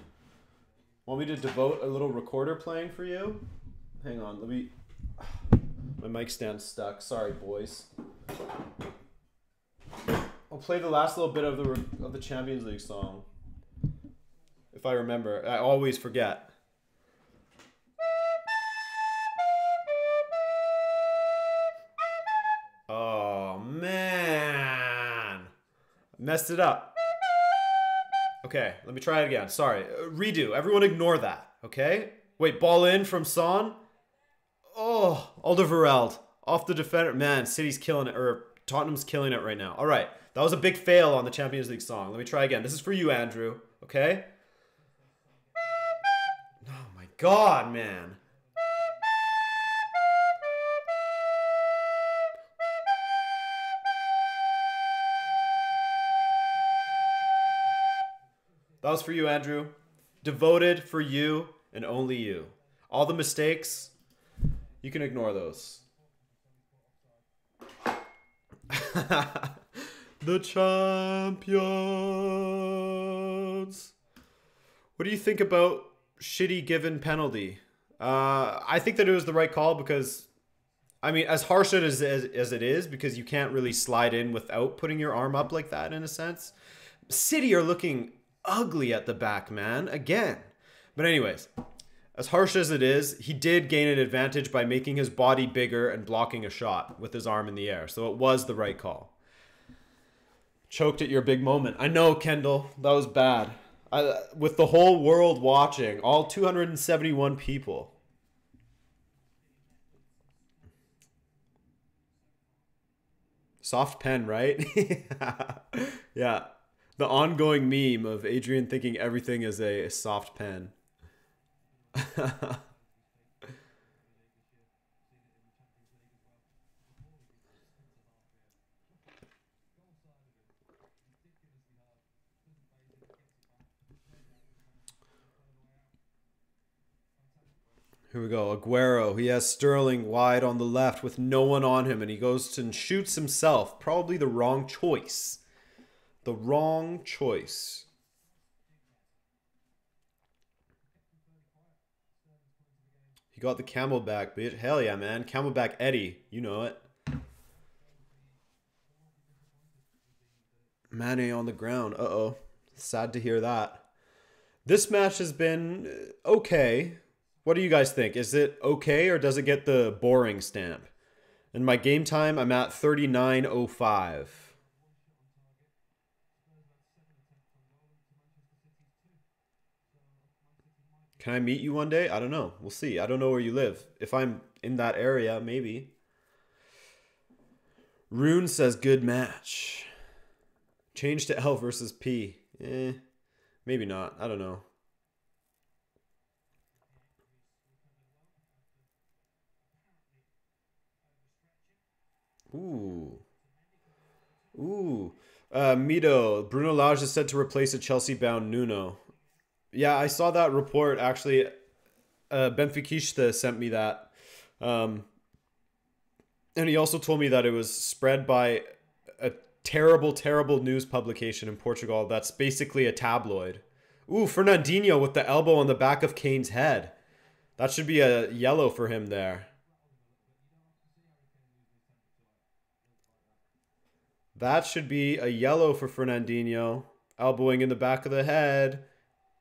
Want me to devote a little recorder playing for you? Hang on, let me... My mic stand's stuck. Sorry, boys. I'll play the last little bit of the Champions League song. If I remember. I always forget. Messed it up. Okay, let me try it again. Sorry. Redo. Everyone ignore that, okay? Wait, ball in from Son. Oh, Alderweireld. Off the defender. Man, City's killing it, or Tottenham's killing it right now. All right, that was a big fail on the Champions League song. Let me try again. This is for you, Andrew, okay? Oh my God, man. That was for you, Andrew. Devoted for you and only you. All the mistakes, you can ignore those. The champions. What do you think about shitty given penalty? I think that it was the right call because, I mean, as harsh as it is, because you can't really slide in without putting your arm up like that in a sense. City are looking ugly at the back, man, again. But anyways, as harsh as it is, he did gain an advantage by making his body bigger and blocking a shot with his arm in the air. So it was the right call. Choked at your big moment. I know, Kendall. That was bad. With the whole world watching, all 271 people. Soft pen, right? Yeah. The ongoing meme of Adrian thinking everything is a soft pen. Here we go. Aguero. He has Sterling wide on the left with no one on him, and he goes and shoots himself. Probably the wrong choice. The wrong choice. He got the Camelback, bitch. Hell yeah, man. Camelback Eddie. You know it. Mane on the ground. Uh-oh. Sad to hear that. This match has been okay. What do you guys think? Is it okay or does it get the boring stamp? In my game time, I'm at 39.05. Can I meet you one day? I don't know. We'll see. I don't know where you live. If I'm in that area, maybe. Rune says good match. Change to L versus P. Maybe not. I don't know. Ooh. Ooh. Mito. Bruno Lage is set to replace a Chelsea-bound Nuno. Yeah, I saw that report, actually. Benfica sent me that. And he also told me that it was spread by a terrible, terrible news publication in Portugal that's basically a tabloid. Ooh, Fernandinho with the elbow on the back of Kane's head. That should be a yellow for him there. That should be a yellow for Fernandinho. Elbowing in the back of the head.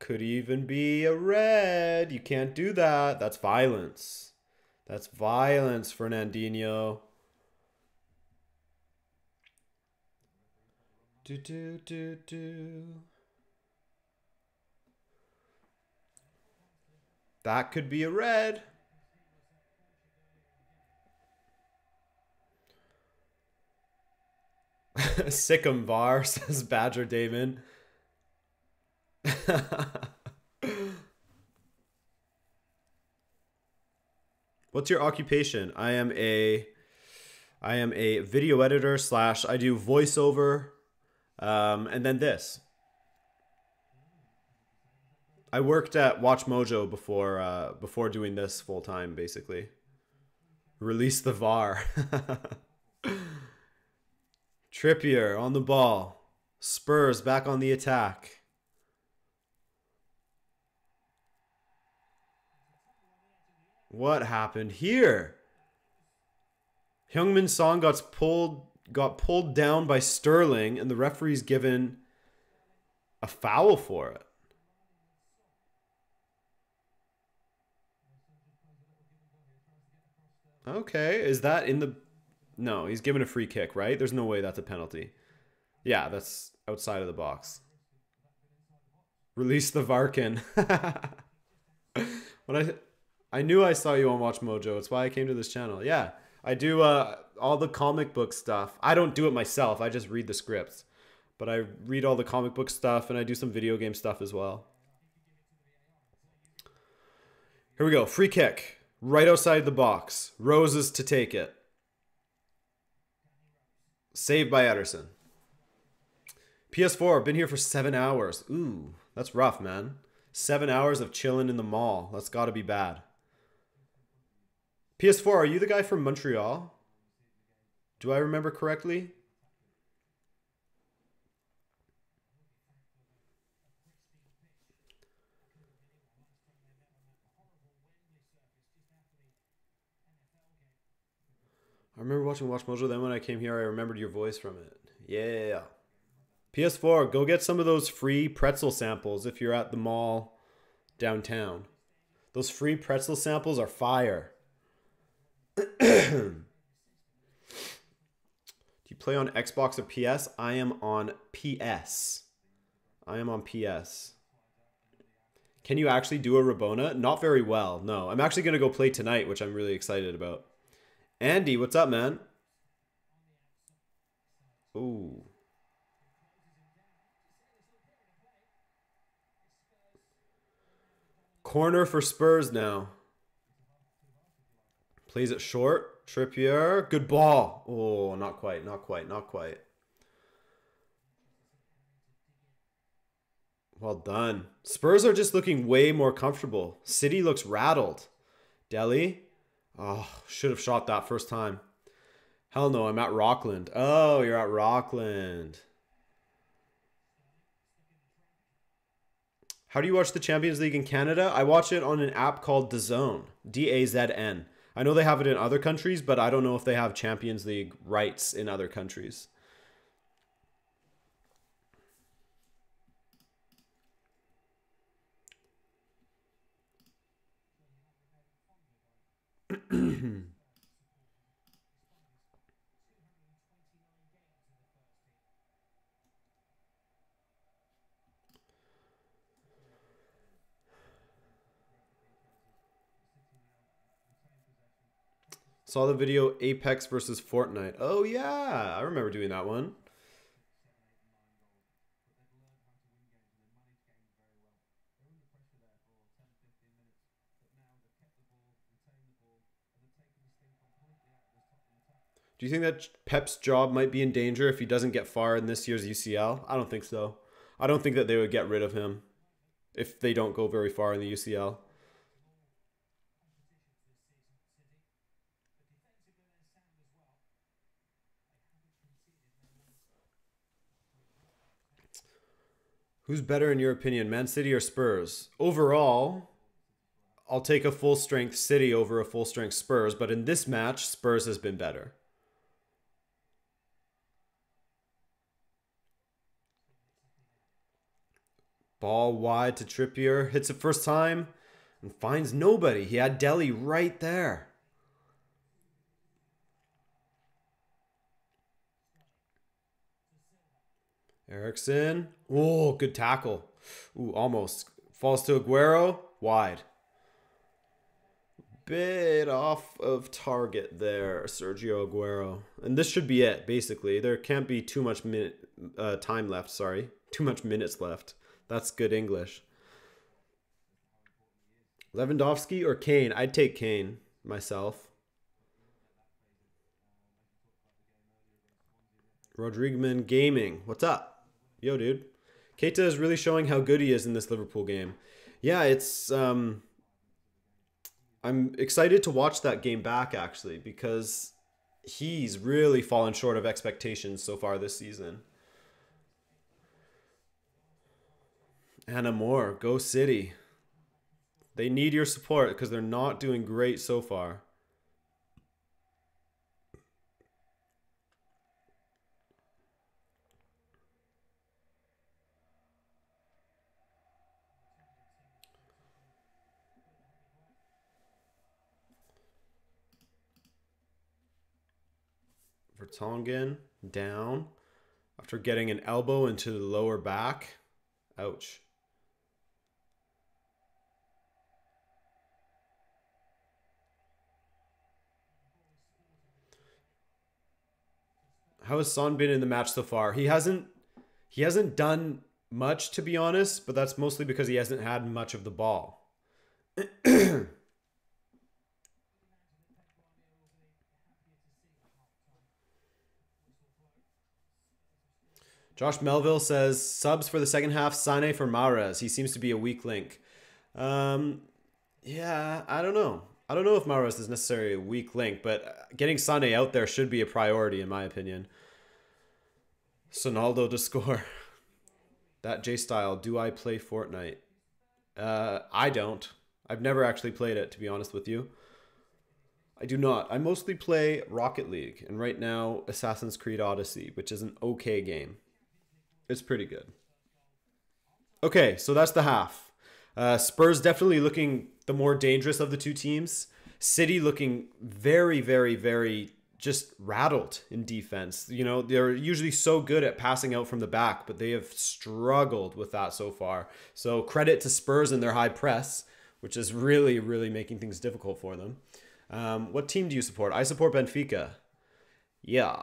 Could even be a red. You can't do that. That's violence. That's violence, Fernandinho. That could be a red. Sick'em VAR, says Badger Damon. What's your occupation? I am a video editor / I do voiceover, and then this. I worked at Watch Mojo before doing this full time, basically. Release the VAR. Trippier on the ball. Spurs back on the attack. What happened here? Heung-min Son got pulled down by Sterling, and the referee's given a foul for it. Okay, is that in the... No, he's given a free kick, right? There's no way that's a penalty. Yeah, that's outside of the box. Release the Varkin. When I knew I saw you on Watch Mojo. It's why I came to this channel. Yeah, I do all the comic book stuff. I don't do it myself. I just read the scripts. But I read all the comic book stuff, and I do some video game stuff as well. Here we go. Free kick. Right outside the box. Roses to take it. Saved by Ederson. PS4, been here for 7 hours. Ooh, that's rough, man. 7 hours of chilling in the mall. That's got to be bad. PS4, are you the guy from Montreal? Do I remember correctly? I remember watching Watch Mojo. Then when I came here, I remembered your voice from it. Yeah. PS4, go get some of those free pretzel samples if you're at the mall downtown. Those free pretzel samples are fire. Do you play on Xbox or PS? I am on PS. I am on PS. Can you actually do a Rabona? Not very well, no. I'm actually going to go play tonight, which I'm really excited about. Andy, what's up, man? Ooh. Corner for Spurs now. Plays it short. Trippier. Good ball. Oh, not quite, not quite, not quite. Well done. Spurs are just looking way more comfortable. City looks rattled. Delhi. Oh, should have shot that first time. Hell no, I'm at Rockland. Oh, you're at Rockland. How do you watch the Champions League in Canada? I watch it on an app called DAZN. DAZN. I know they have it in other countries, but I don't know if they have Champions League rights in other countries. Saw the video Apex versus Fortnite. Oh yeah, I remember doing that one. Do you think that Pep's job might be in danger if he doesn't get far in this year's UCL? I don't think so. I don't think that they would get rid of him if they don't go very far in the UCL. Who's better in your opinion, Man City or Spurs? Overall, I'll take a full-strength City over a full-strength Spurs, but in this match, Spurs has been better. Ball wide to Trippier. Hits it first time and finds nobody. He had Delhi right there. Eriksson. Oh, good tackle. Ooh, almost. Falls to Aguero. Wide. Bit off of target there, Sergio Aguero. And this should be it, basically. There can't be too much time left, sorry. Too much minutes left. That's good English. Lewandowski or Kane? I'd take Kane myself. Rodrigman Gaming. What's up? Yo, dude. Keita is really showing how good he is in this Liverpool game. Yeah, it's... I'm excited to watch that game back, actually, because he's really fallen short of expectations so far this season. Anna Moore, go City. They need your support because they're not doing great so far. Vertonghen, down. after getting an elbow into the lower back. Ouch. How has Son been in the match so far? He hasn't done much, to be honest, but that's mostly because he hasn't had much of the ball. Josh Melville says, subs for the second half, Sane for Mahrez. He seems to be a weak link. Yeah, I don't know. I don't know if Mahrez is necessarily a weak link, but getting Sane out there should be a priority, in my opinion. Sonaldo to score. That J-Style, do I play Fortnite? I don't. I've never actually played it, to be honest with you. I do not. I mostly play Rocket League, and right now, Assassin's Creed Odyssey, which is an okay game. It's pretty good. Okay, so that's the half. Spurs definitely looking the more dangerous of the two teams. City looking very, very, very just rattled in defense. You know, they're usually so good at passing out from the back, but they have struggled with that so far. So credit to Spurs and their high press, which is really, really making things difficult for them. What team do you support? I support Benfica. Yeah.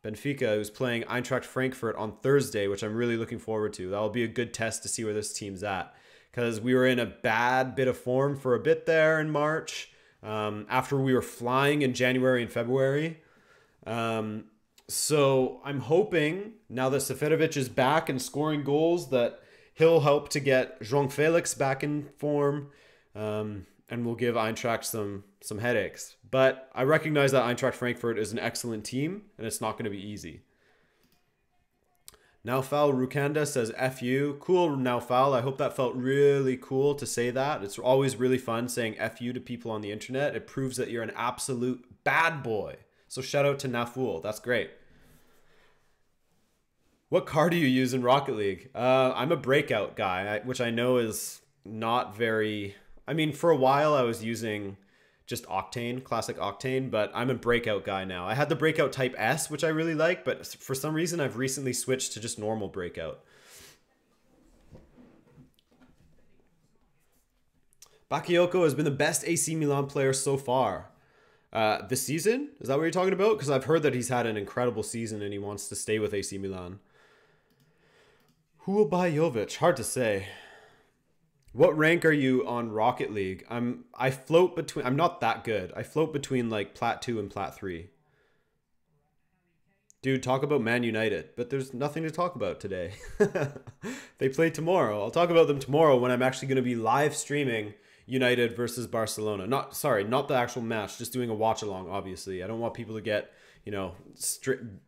Benfica, who's playing Eintracht Frankfurt on Thursday, which I'm really looking forward to. That'll be a good test to see where this team's at. Because we were in a bad bit of form for a bit there in March. After we were flying in January and February. So I'm hoping, now that Seferovic is back and scoring goals, that he'll help to get João Felix back in form. And will give Eintracht some headaches. But I recognize that Eintracht Frankfurt is an excellent team, and it's not going to be easy. Naufal Rukanda says, F you. Cool, Naufal. I hope that felt really cool to say that. It's always really fun saying F you to people on the internet. It proves that you're an absolute bad boy. So shout out to Naful. That's great. What car do you use in Rocket League? I'm a breakout guy, which I know is not very... I mean, for a while I was using just Octane, classic Octane, but I'm a breakout guy now. I had the breakout type S, which I really like, but for some reason I've recently switched to just normal breakout. Bakayoko has been the best AC Milan player so far. This season? Is that what you're talking about? Because I've heard that he's had an incredible season and he wants to stay with AC Milan. Who will buy Jovic? Hard to say. What rank are you on Rocket League? I float between... I'm not that good. I float between like Plat 2 and Plat 3. Dude, talk about Man United. But there's nothing to talk about today. They play tomorrow. I'll talk about them tomorrow when I'm actually going to be live streaming United versus Barcelona. Not the actual match. Just doing a watch along, obviously. I don't want people to get, you know,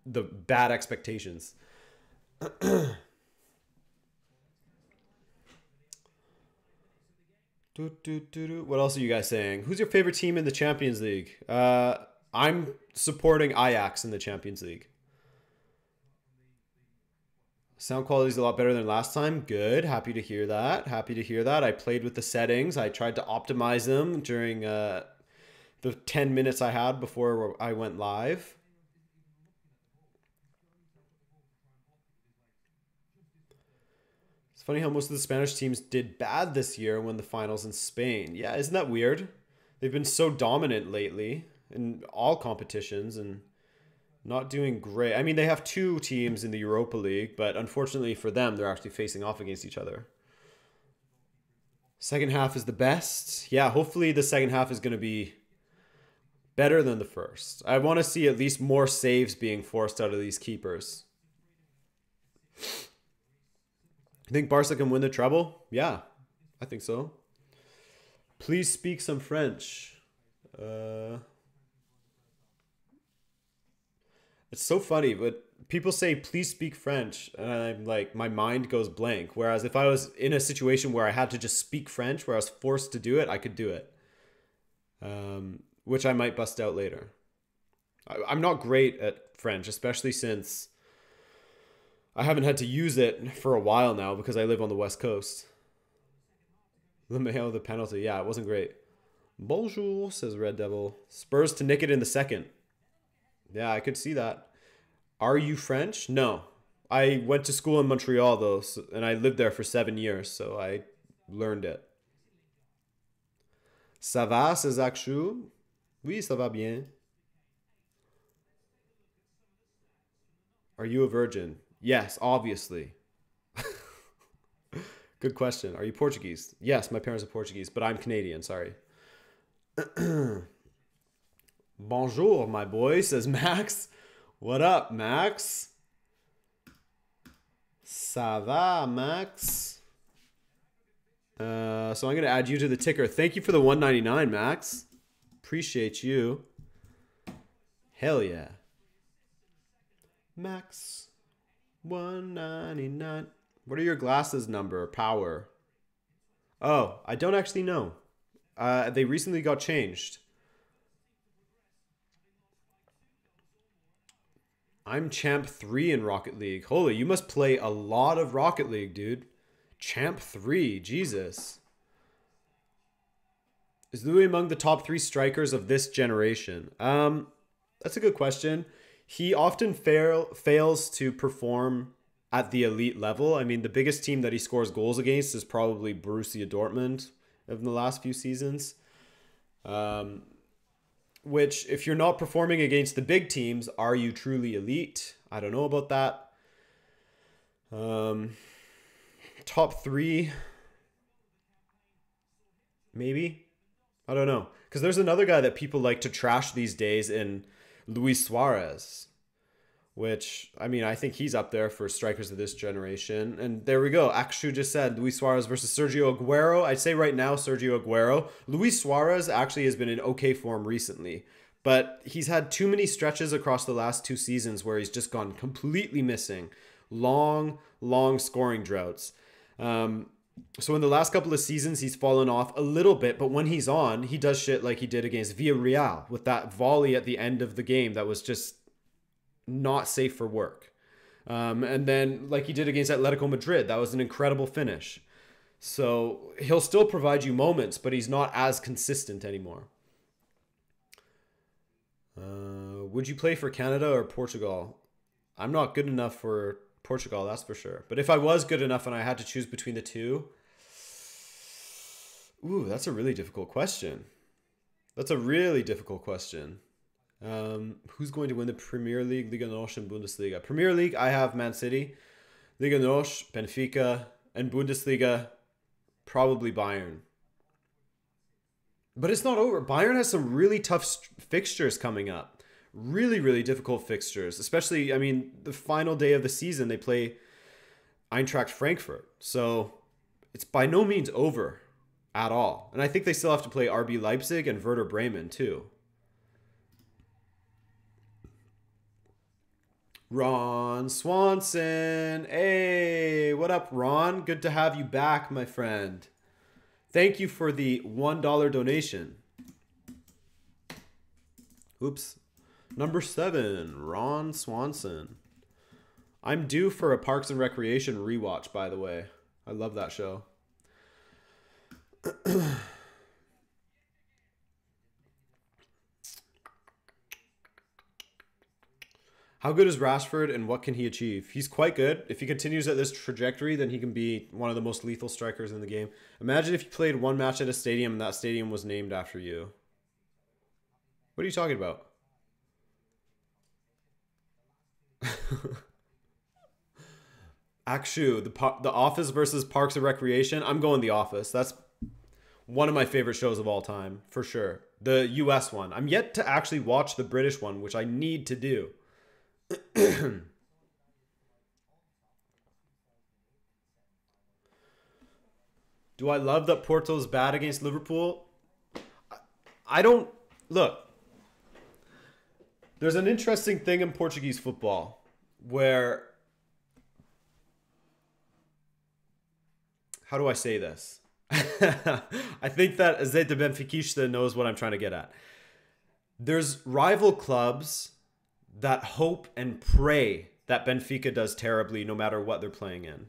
the bad expectations. What else are you guys saying? Who's your favorite team in the Champions League? I'm supporting Ajax in the Champions League. Sound quality is a lot better than last time. Good. Happy to hear that. Happy to hear that. I played with the settings. I tried to optimize them during the 10 minutes I had before I went live. It's funny how most of the Spanish teams did bad this year when the finals in Spain. Yeah, isn't that weird? They've been so dominant lately in all competitions and not doing great. I mean, they have two teams in the Europa League, but unfortunately for them, they're actually facing off against each other. Second half is the best. Yeah, hopefully the second half is going to be better than the first. I want to see at least more saves being forced out of these keepers. You think Barca can win the treble? Yeah, I think so. Please speak some French. It's so funny, but people say, please speak French. And I'm like, my mind goes blank. Whereas if I was in a situation where I had to just speak French, where I was forced to do it, I could do it. Which I might bust out later. I'm not great at French, especially since I haven't had to use it for a while now because I live on the West Coast. LeMayo, the penalty. Yeah, it wasn't great. Bonjour, says Red Devil. Spurs to nick it in the second. Yeah, I could see that. Are you French? No. I went to school in Montreal though, and I lived there for 7 years, so I learned it. Ça va, c'est Akshu? Oui, ça va bien. Are you a virgin? Yes, obviously. Good question. Are you Portuguese? Yes, my parents are Portuguese, but I'm Canadian, sorry. Bonjour, my boy, says Max. What up, Max? Ça va, Max? So I'm going to add you to the ticker. Thank you for the 199, Max. Appreciate you. Hell yeah. Max 199. What are your glasses number? Power. Oh, I don't actually know. They recently got changed. I'm champ 3 in Rocket League. Holy, you must play a lot of Rocket League, dude. Champ 3, Jesus. Is Louis among the top 3 strikers of this generation? That's a good question. He often fails to perform at the elite level. I mean, the biggest team that he scores goals against is probably Borussia Dortmund in the last few seasons. Which, if you're not performing against the big teams, are you truly elite? I don't know about that. Top 3, maybe? I don't know. Because there's another guy that people like to trash these days in Luis Suarez. Which, I mean, I think he's up there for strikers of this generation. And there we go. Akshu just said Luis Suarez versus Sergio Aguero. I'd say right now, Sergio Aguero. Luis Suarez actually has been in okay form recently. But he's had too many stretches across the last 2 seasons where he's just gone completely missing. Long scoring droughts. So in the last couple of seasons, he's fallen off a little bit. But when he's on, he does shit like he did against Villarreal with that volley at the end of the game that was just not safe for work. And then like he did against Atletico Madrid, that was an incredible finish. So he'll still provide you moments, but he's not as consistent anymore. Would you play for Canada or Portugal? I'm not good enough for Portugal, that's for sure. But if I was good enough and I had to choose between the two, ooh, that's a really difficult question. That's a really difficult question. Who's going to win the Premier League, Liga NOS, and Bundesliga? Premier League, I have Man City. Liga NOS, Benfica. And Bundesliga, probably Bayern. But it's not over. Bayern has some really tough fixtures coming up. Really difficult fixtures. Especially, I mean, the final day of the season, they play Eintracht Frankfurt. So it's by no means over at all. And I think they still have to play RB Leipzig and Werder Bremen too. Ron Swanson. Hey, what up, Ron? Good to have you back, my friend. Thank you for the $1 donation. Oops. Number 7, Ron Swanson. I'm due for a Parks and Recreation rewatch, by the way. I love that show. How good is Rashford and what can he achieve? He's quite good. If he continues at this trajectory, then he can be one of the most lethal strikers in the game. Imagine if you played one match at a stadium and that stadium was named after you. What are you talking about? Akshu, the Office versus Parks and Recreation. I'm going The Office. That's one of my favorite shows of all time, for sure. The US one. I'm yet to actually watch the British one, which I need to do. Do I love that Porto's bad against Liverpool? I don't... Look. There's an interesting thing in Portuguese football where... How do I say this? I think that Zé de Benfiquista knows what I'm trying to get at. There's rival clubs that hope and pray that Benfica does terribly no matter what they're playing in.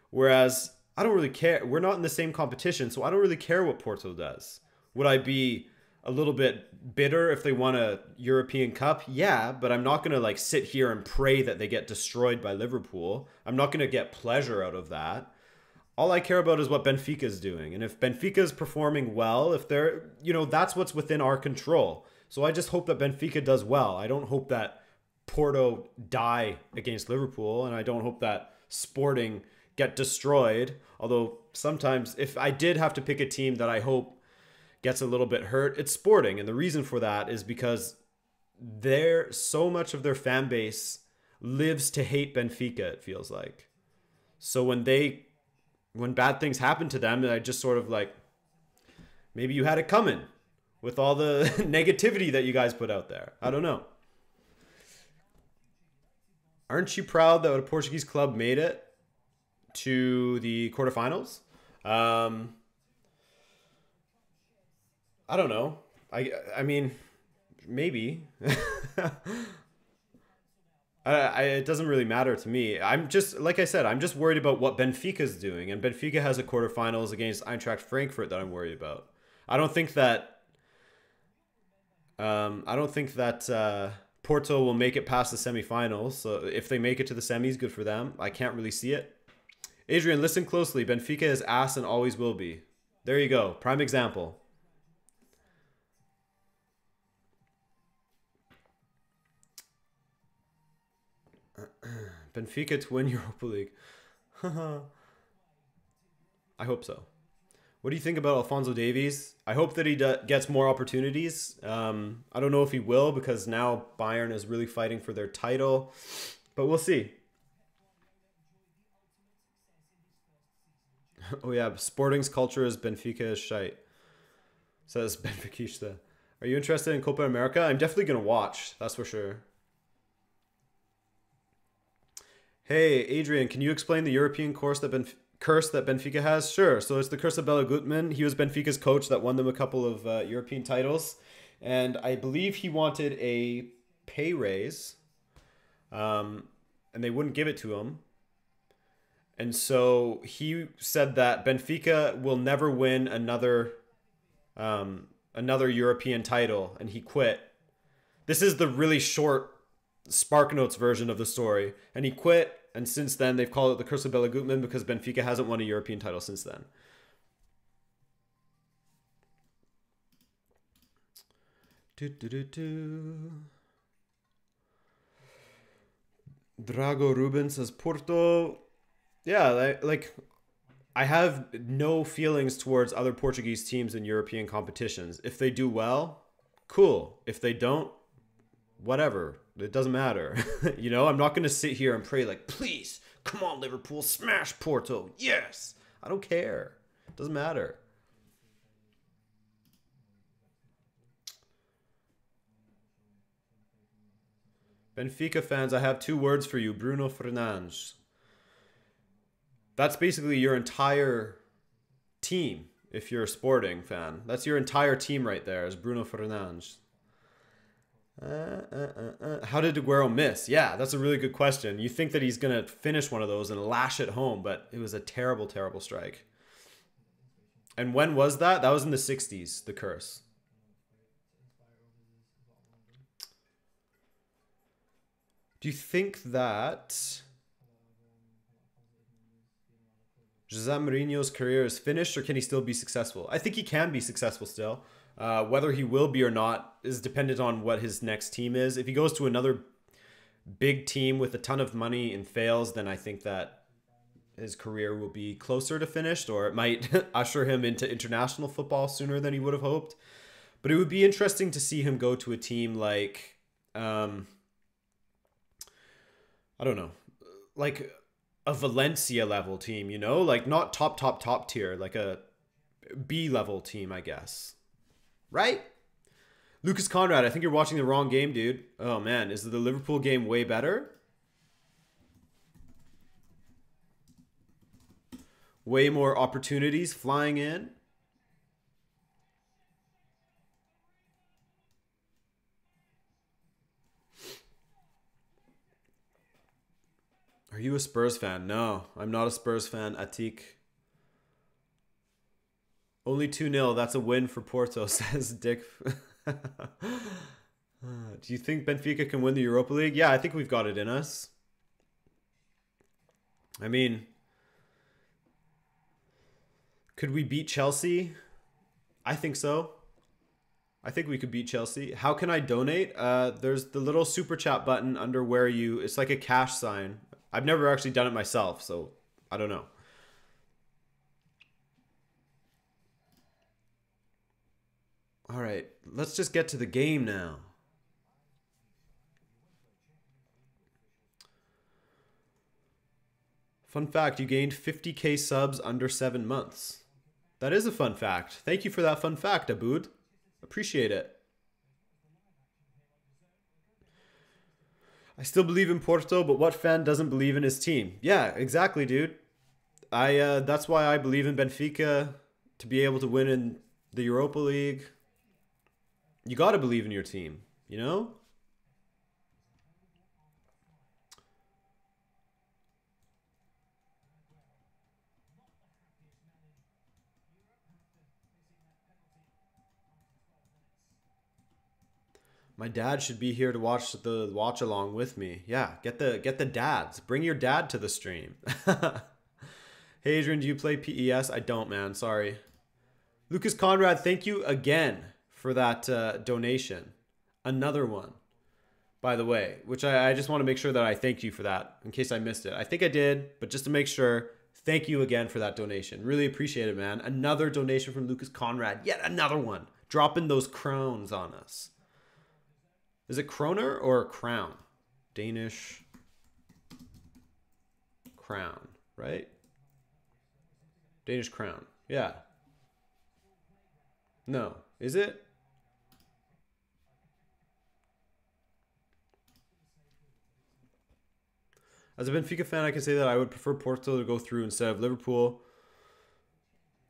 Whereas I don't really care. We're not in the same competition, so I don't really care what Porto does. Would I be a little bit bitter if they won a European Cup. Yeah, but I'm not going to like sit here and pray that they get destroyed by Liverpool. I'm not going to get pleasure out of that. All I care about is what Benfica is doing. And if Benfica is performing well, if they're, that's what's within our control. So I just hope that Benfica does well. I don't hope that Porto die against Liverpool, and I don't hope that Sporting get destroyed. Although sometimes if I did have to pick a team that I hope gets a little bit hurt, it's Sporting. And the reason for that is because so much of their fan base lives to hate Benfica, it feels like. So when bad things happen to them, I just sort of like, maybe you had it coming with all the negativity that you guys put out there. I don't know. Aren't you proud that a Portuguese club made it to the quarterfinals? I don't know. I mean, maybe. It doesn't really matter to me. I'm just, like I said, I'm just worried about what Benfica's doing. And Benfica has a quarterfinals against Eintracht Frankfurt that I'm worried about. I don't think that Porto will make it past the semifinals. So if they make it to the semis, good for them. I can't really see it. Adrian, listen closely. Benfica is ass and always will be. There you go. Prime example. Benfica to win Europa League. I hope so. What do you think about Alphonso Davies? I hope that he gets more opportunities. I don't know if he will, because now Bayern is really fighting for their title. But we'll see. Oh yeah, Sporting's culture is Benfica is shite. Says Benfiquista. Are you interested in Copa America? I'm definitely going to watch. That's for sure. Hey, Adrian, can you explain the European curse that Benfica has? Sure. So it's the curse of Bela Gutmann. He was Benfica's coach that won them a couple of European titles. And I believe he wanted a pay raise. And they wouldn't give it to him. And so he said that Benfica will never win another European title. And he quit. This is the really short SparkNotes version of the story. And he quit. And since then, they've called it the curse of Bela Gutmann because Benfica hasn't won a European title since then. Drago Ruben says Porto. Yeah, like I have no feelings towards other Portuguese teams in European competitions. If they do well, cool. If they don't, whatever. It doesn't matter. I'm not going to sit here and pray like, please, come on, Liverpool, smash Porto. Yes. I don't care. It doesn't matter. Benfica fans, I have 2 words for you. Bruno Fernandes. That's basically your entire team if you're a Sporting fan. That's your entire team right there is Bruno Fernandes. How did Aguero miss? Yeah, that's a really good question. You think that he's going to finish one of those and lash it home, but it was a terrible, terrible strike. And when was that? That was in the 60s, the curse. Do you think that Jose Mourinho's career is finished, or can he still be successful? I think he can be successful still. Whether he will be or not is dependent on what his next team is. If he goes to another big team with a ton of money and fails, then I think that his career will be closer to finished, or it might usher him into international football sooner than he would have hoped. But it would be interesting to see him go to a team like, I don't know, like a Valencia level team, like not top tier, like a B level team, I guess. Right? Lucas Conrad, I think you're watching the wrong game, dude. Oh, man. Is the Liverpool game way better? Way more opportunities flying in? Are you a Spurs fan? No, I'm not a Spurs fan, Atik. Only 2-0. That's a win for Porto, says Dick. Do you think Benfica can win the Europa League? Yeah, I think we've got it in us. I mean, could we beat Chelsea? I think so. I think we could beat Chelsea. How can I donate? There's the little super chat button under where you... It's like a cash sign. I've never actually done it myself, so I don't know. All right, let's just get to the game now. Fun fact, you gained 50k subs under 7 months. That is a fun fact. Thank you for that fun fact, Aboud. Appreciate it. I still believe in Porto, but what fan doesn't believe in his team? Yeah, exactly, dude. That's why I believe in Benfica to be able to win in the Europa League. You got to believe in your team, you know? My dad should be here to watch the watch along with me. Yeah, get the dads. Bring your dad to the stream. Hey Adrian, do you play PES? I don't, man. Sorry. Lucas Conrad, thank you again for that donation. Another one, by the way, which I just want to make sure that I thank you for that in case I missed it. I think I did, but just to make sure, thank you again for that donation. Really appreciate it, man. Another donation from Lucas Conrad. Yet another one. Dropping those crowns on us. Is it kroner or crown? Danish crown, right? Danish crown. Yeah. No. Is it? As a Benfica fan, I can say that I would prefer Porto to go through instead of Liverpool,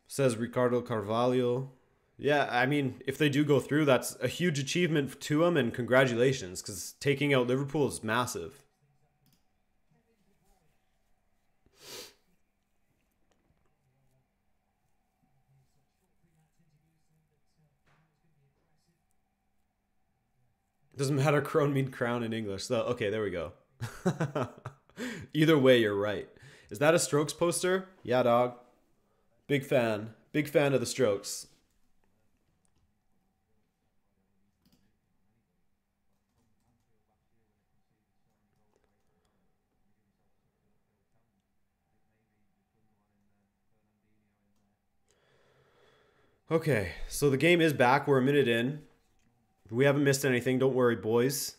says Ricardo Carvalho. Yeah, I mean, if they do go through, that's a huge achievement to them, and congratulations, because taking out Liverpool is massive. Doesn't matter, crone mean crown in English. So, okay, there we go. Either way, you're right. Is that a Strokes poster? Yeah, dog. Big fan. Big fan of the Strokes. Okay, so the game is back. We're a minute in. We haven't missed anything. Don't worry, boys.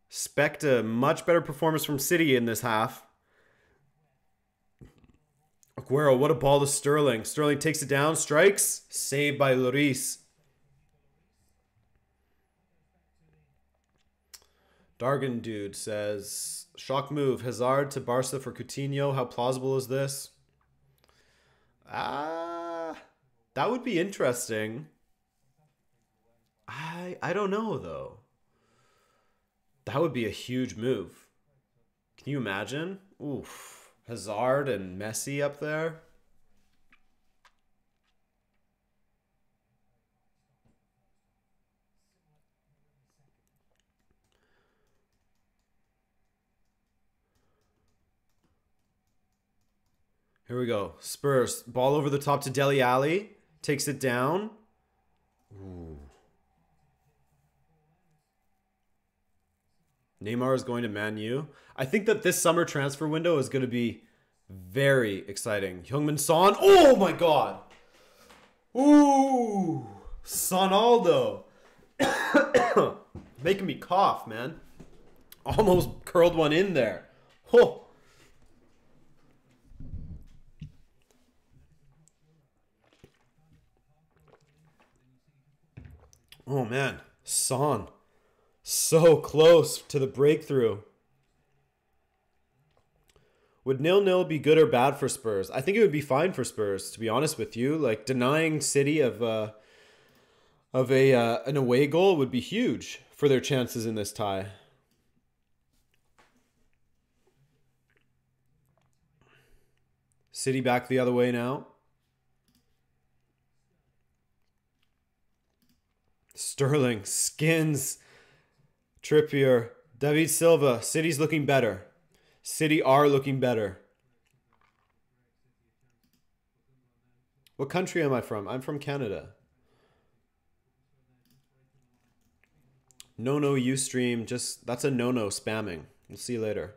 Expect a much better performance from City in this half. Aguero, what a ball to Sterling. Sterling takes it down, strikes. Saved by Lloris. Dargan dude says, shock move. Hazard to Barca for Coutinho. How plausible is this? That would be interesting. I don't know, though. That would be a huge move. Can you imagine? Oof. Hazard and Messi up there. Here we go. Spurs. Ball over the top to Dele Alli. Takes it down. Ooh. Neymar is going to Man U. I think that this summer transfer window is going to be very exciting. Heung-min Son. Oh my god. Ooh. Sonaldo. Making me cough, man. Almost curled one in there. Oh. Oh man. Son. So close to the breakthrough. Would 0-0 be good or bad for Spurs? I think it would be fine for Spurs, to be honest with you. Like, denying City of an away goal would be huge for their chances in this tie. City back the other way now. Sterling skins Trippier. David Silva. City's looking better. City are looking better. What country am I from? I'm from Canada. No, Ustream. Just, that's a no spamming. We'll see you later.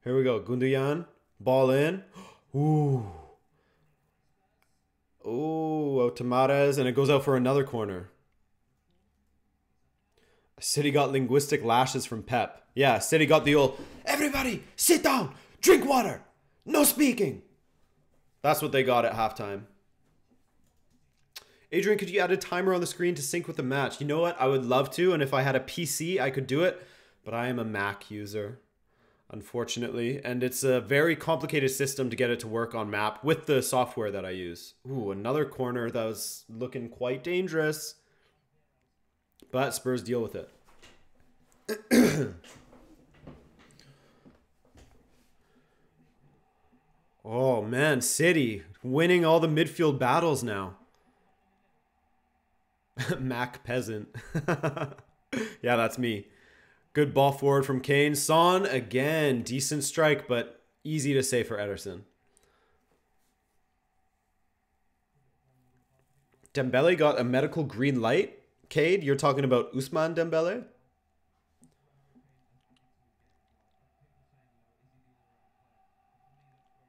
Here we go. Gundogan. Ball in. Ooh. Ooh, Tamares. And it goes out for another corner. City got linguistic lashes from Pep. Yeah, City got the old, everybody, sit down, drink water, no speaking. That's what they got at halftime. Adrian, could you add a timer on the screen to sync with the match? You know what? I would love to, and if I had a PC, I could do it. But I am a Mac user, unfortunately. And it's a very complicated system to get it to work on map with the software that I use. Ooh, another corner that was looking quite dangerous. But Spurs deal with it. Oh, man. City winning all the midfield battles now. Mac peasant. Yeah, that's me. Good ball forward from Kane. Son, again. Decent strike, but easy to say for Ederson. Dembele got a medical green light. Cade, you're talking about Ousmane Dembele?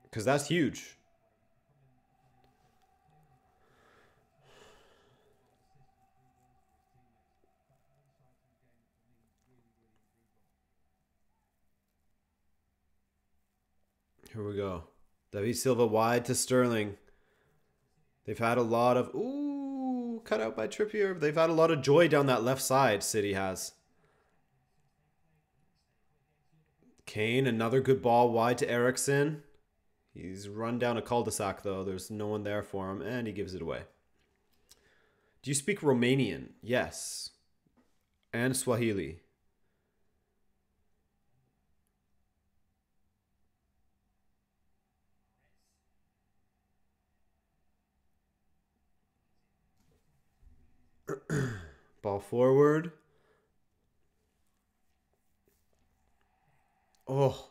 Because that's huge. Here we go. David Silva wide to Sterling. They've had a lot of... Ooh, cut out by Trippier. They've had a lot of joy down that left side, City has. Kane, another good ball wide to Eriksen. He's run down a cul-de-sac, though. There's no one there for him, and he gives it away. Do you speak Romanian? Yes. And Swahili. Ball forward. Oh.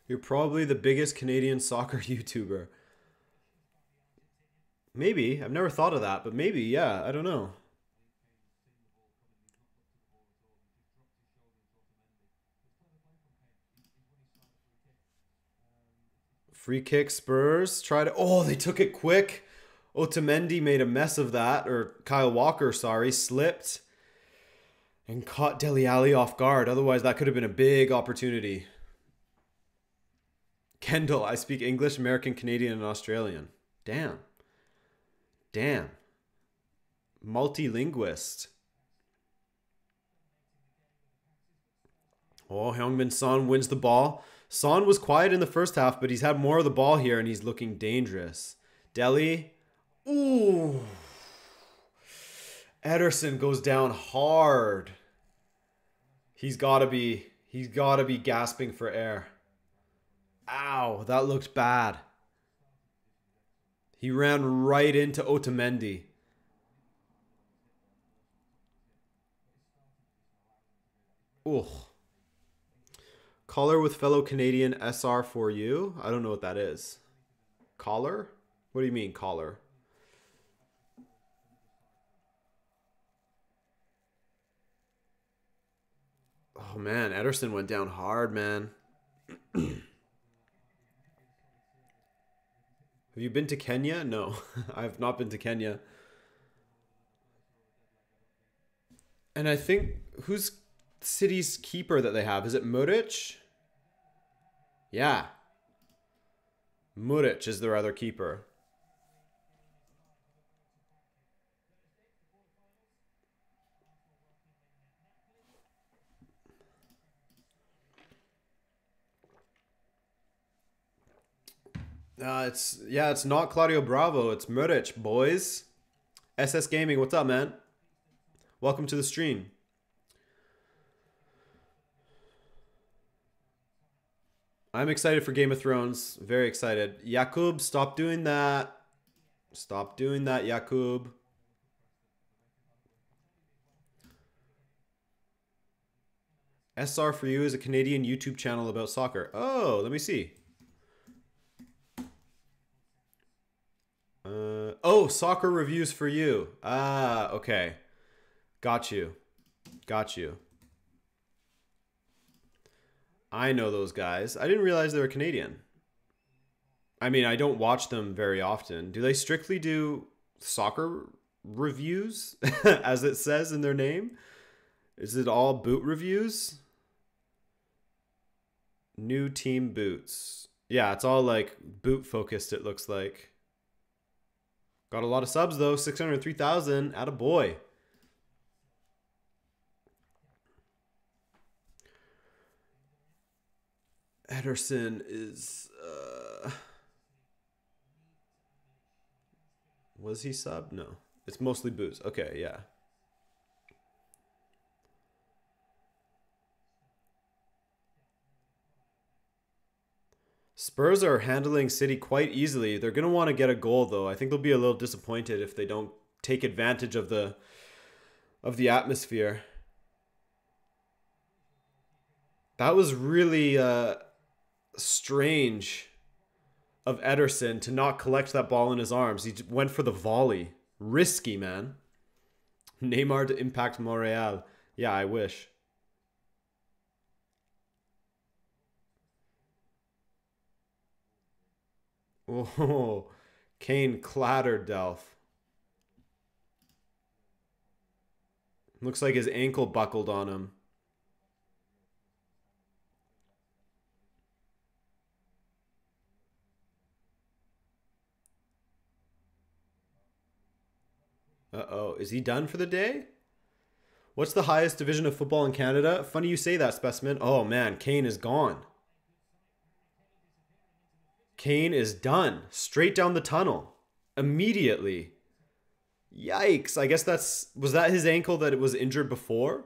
You're probably the biggest Canadian soccer YouTuber. Maybe. I've never thought of that, but maybe, yeah. I don't know. Free kick, Spurs. Try to... Oh, they took it quick. Otamendi made a mess of that. Or Kyle Walker, sorry. Slipped. And caught Dele Alli off guard. Otherwise, that could have been a big opportunity. Kendall, I speak English, American, Canadian, and Australian. Damn. Damn. Multilinguist. Oh, Heung-min Son wins the ball. Son was quiet in the first half, but he's had more of the ball here, and he's looking dangerous. Dele. Ooh. Ederson goes down hard. He's got to be gasping for air. Ow, that looked bad. He ran right into Otamendi. Ugh. Collar with fellow Canadian SR for you. I don't know what that is. Collar? What do you mean, collar? Oh, man. Ederson went down hard, man. Have you been to Kenya? No, I have not been to Kenya. And I think, who's City's keeper that they have? Is it Muric? Yeah. Muric is their other keeper. It's not Claudio Bravo. It's Muric, boys. SS Gaming, what's up, man? Welcome to the stream. I'm excited for Game of Thrones. Very excited. Jakub, stop doing that. Stop doing that, Jakub. SR for You is a Canadian YouTube channel about soccer. Oh, let me see. Oh, Soccer Reviews for You. Ah, okay. Got you. Got you. I know those guys. I didn't realize they were Canadian. I mean, I don't watch them very often. Do they strictly do soccer reviews, as it says in their name? Is it all boot reviews? New team boots. Yeah, it's all like boot focused, it looks like. Got a lot of subs though, 603,000. Attaboy. Ederson is was he sub? No. It's mostly boots. Okay, yeah. Spurs are handling City quite easily. They're going to want to get a goal though. I think they'll be a little disappointed if they don't take advantage of the atmosphere. That was really strange of Ederson to not collect that ball in his arms. He went for the volley. Risky, man. Neymar to impact Montreal. Yeah, I wish. Oh, Kane clattered Delph. Looks like his ankle buckled on him. Uh-oh. Is he done for the day? What's the highest division of football in Canada? Funny you say that, Specimen. Oh, man. Kane is gone. Kane is done. Straight down the tunnel. Immediately. Yikes. I guess was that his ankle that it was injured before?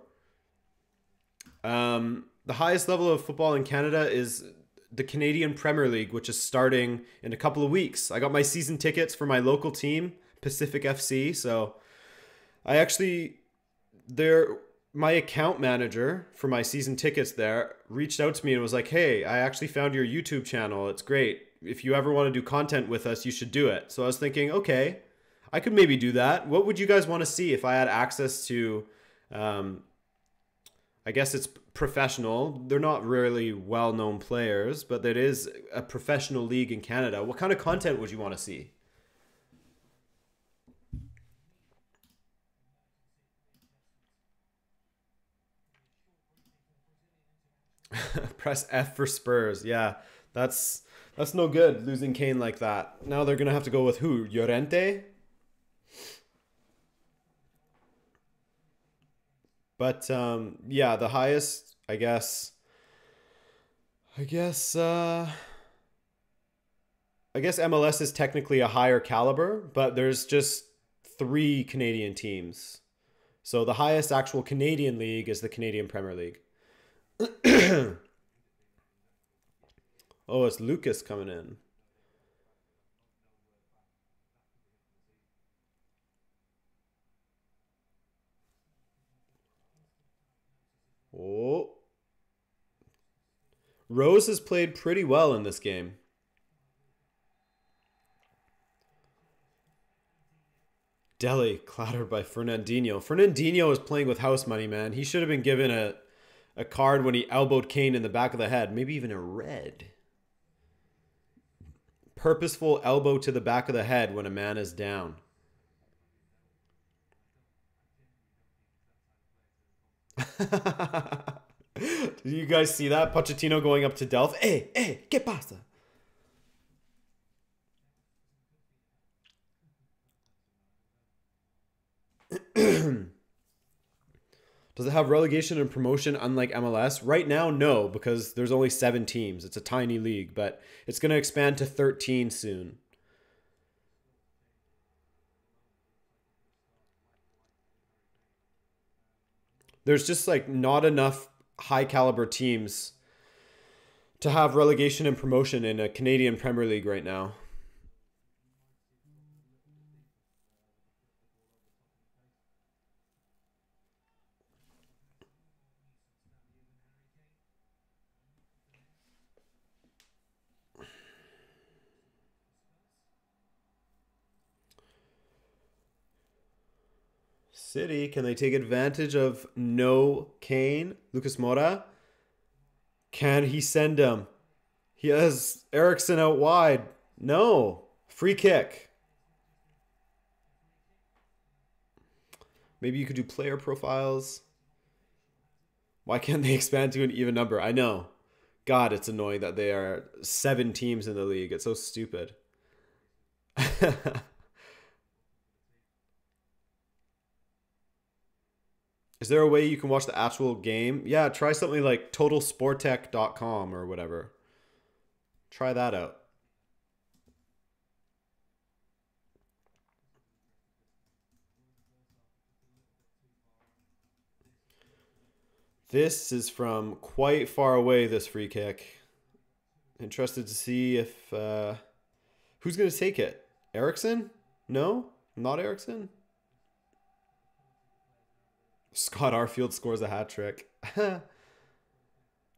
The highest level of football in Canada is the Canadian Premier League, which is starting in a couple of weeks. I got my season tickets for my local team, Pacific FC. So my account manager for my season tickets there reached out to me and was like, hey, I actually found your YouTube channel. It's great. If you ever want to do content with us, you should do it. So I was thinking, okay, I could maybe do that. What would you guys want to see if I had access to, I guess it's professional. They're not really well-known players, but it is a professional league in Canada. What kind of content would you want to see? Press F for Spurs. Yeah, that's no good, losing Kane like that. Now they're going to have to go with who? Llorente? But yeah, the highest, I guess MLS is technically a higher caliber, but there's just 3 Canadian teams. So the highest actual Canadian league is the Canadian Premier League. Oh, it's Lucas coming in. Oh. Rose has played pretty well in this game. Delhi clattered by Fernandinho. Fernandinho is playing with house money, man. He should have been given a card when he elbowed Kane in the back of the head. Maybe even a red. Purposeful elbow to the back of the head when a man is down. Did you guys see that? Pochettino going up to Delph. Hey, ¿qué pasa? Does it have relegation and promotion unlike MLS? Right now, no, because there's only 7 teams. It's a tiny league, but it's going to expand to 13 soon. There's just like not enough high caliber teams to have relegation and promotion in a Canadian Premier League right now. City, can they take advantage of no Kane? Lucas Moura? Can he send him? He has Eriksson out wide. No. Free kick. Maybe you could do player profiles. Why can't they expand to an even number? I know. God, it's annoying that they are 7 teams in the league. It's so stupid. Is there a way you can watch the actual game? Yeah, try something like totalsportech.com or whatever. Try that out. This is from quite far away, this free kick. Interested to see if... who's going to take it? Eriksson? No? Not Eriksson? Scott Arfield scores a hat trick.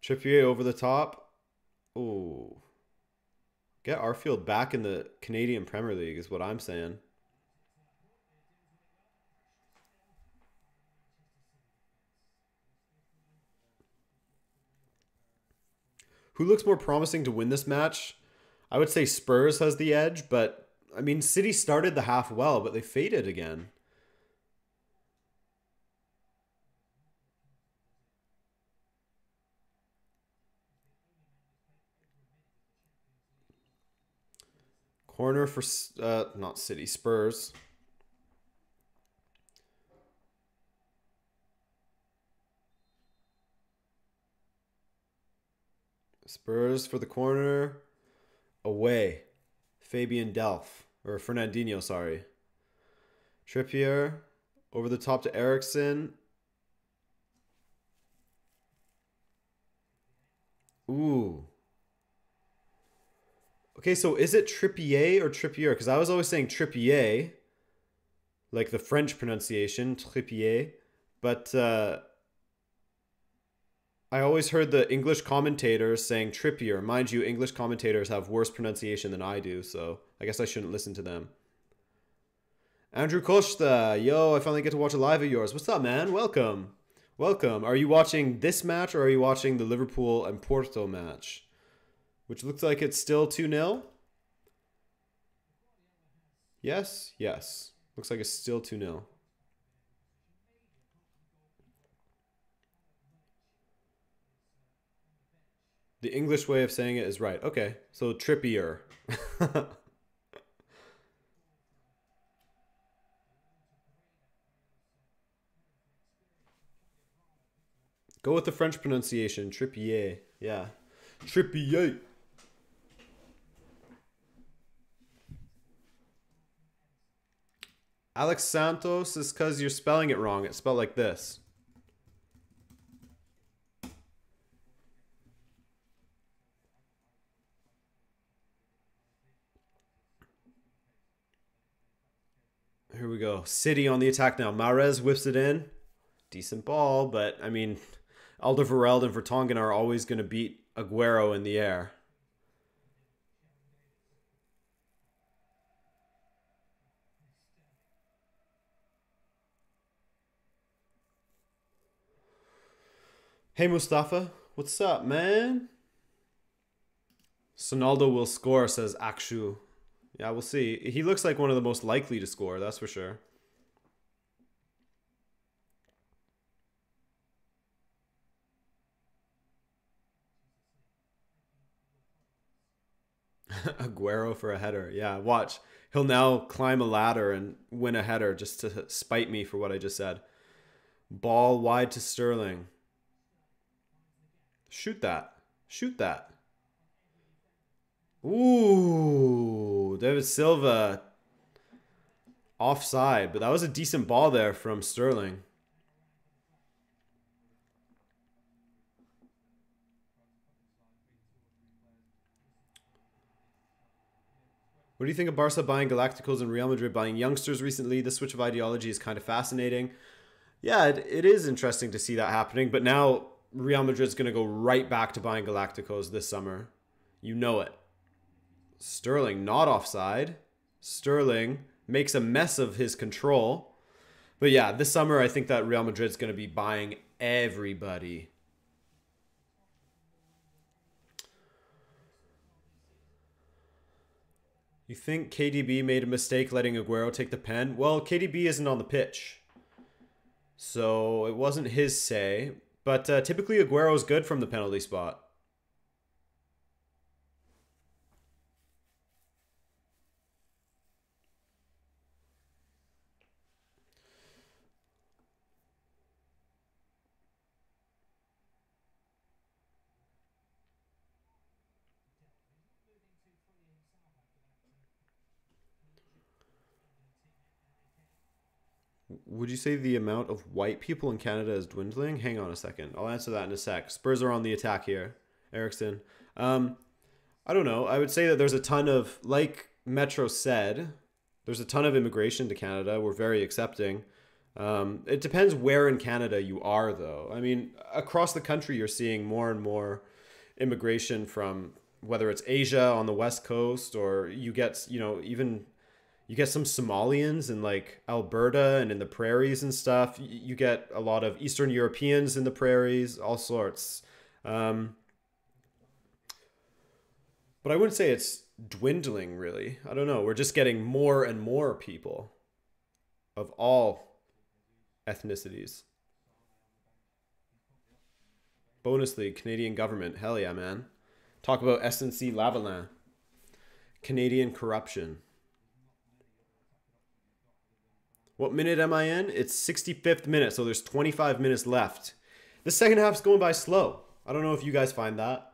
Trippier over the top. Ooh. Get Arfield back in the Canadian Premier League is what I'm saying. Who looks more promising to win this match? I would say Spurs has the edge, but I mean, City started the half well, but they faded again. Corner for, not City, Spurs. Spurs for the corner. Away. Fabian Delph. Or Fernandinho, sorry. Trippier. Over the top to Eriksson. Ooh. Okay, so is it Trippier or Trippier? Because I was always saying Trippier. Like the French pronunciation. Trippier. But I always heard the English commentators saying Trippier. Mind you, English commentators have worse pronunciation than I do, so I guess I shouldn't listen to them. Andrew Costa. Yo, I finally get to watch a live of yours. What's up, man? Welcome. Welcome. Are you watching this match or are you watching the Liverpool and Porto match? Which looks like it's still 2-0. Yes? Yes. Looks like it's still 2-0. The English way of saying it is right. Okay, so Trippier. Go with the French pronunciation. Trippier. Yeah. Trippier. Alex Santos is because you're spelling it wrong. It's spelled like this. Here we go. City on the attack now. Mahrez whips it in. Decent ball, but I mean, Alderweireld and Vertonghen are always going to beat Aguero in the air. Hey Mustafa, what's up, man? Sonaldo will score, says Akshu. Yeah, we'll see. He looks like one of the most likely to score, that's for sure. Aguero for a header. Yeah, watch. He'll now climb a ladder and win a header just to spite me for what I just said. Ball wide to Sterling. Shoot that. Shoot that. Ooh, David Silva offside, but that was a decent ball there from Sterling. What do you think of Barca buying Galacticos and Real Madrid buying youngsters recently? This switch of ideology is kind of fascinating. Yeah, it is interesting to see that happening, but now Real Madrid's going to go right back to buying Galacticos this summer. You know it. Sterling not offside. Sterling makes a mess of his control. But yeah, this summer I think that Real Madrid's going to be buying everybody. You think KDB made a mistake letting Aguero take the pen? Well, KDB isn't on the pitch, so it wasn't his say. But typically Aguero is good from the penalty spot. Would you say the amount of white people in Canada is dwindling? Hang on a second. I'll answer that in a sec. Spurs are on the attack here. Ericsson. I don't know. I would say that there's a ton of, like Metro said, there's a ton of immigration to Canada. We're very accepting. It depends where in Canada you are, though. I mean, across the country, you're seeing more and more immigration from whether it's Asia on the West Coast, or you get, even you get some Somalians in like Alberta and in the prairies and stuff. You get a lot of Eastern Europeans in the prairies, all sorts. But I wouldn't say it's dwindling, really. I don't know. We're just getting more and more people of all ethnicities. Bonus League, Canadian government. Hell yeah, man. Talk about SNC Lavalin. Canadian corruption. What minute am I in? It's 65th minute, so there's 25 minutes left. The second half's going by slow. I don't know if you guys find that.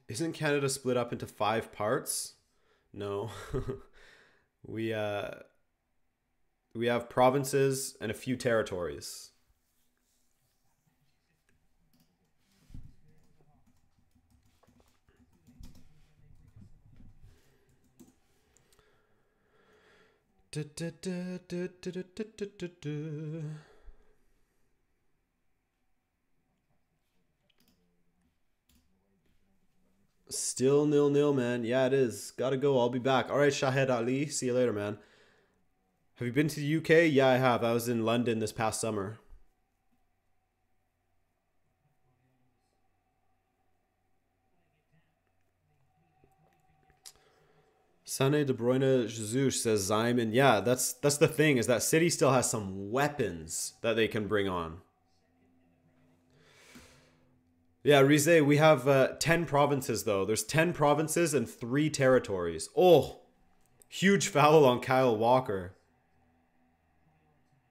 Isn't Canada split up into 5 parts? No. we have provinces and a few territories. Still 0-0, man. Yeah, it is. Gotta go. I'll be back. All right, Shahed Ali. See you later, man. Have you been to the UK? Yeah, I have. I was in London this past summer. Sané, De Bruyne, Jesus, says Zyman. Yeah, that's the thing, is that City still has some weapons that they can bring on. Yeah, Rize, we have 10 provinces, though. There's 10 provinces and 3 territories. Oh, huge foul on Kyle Walker.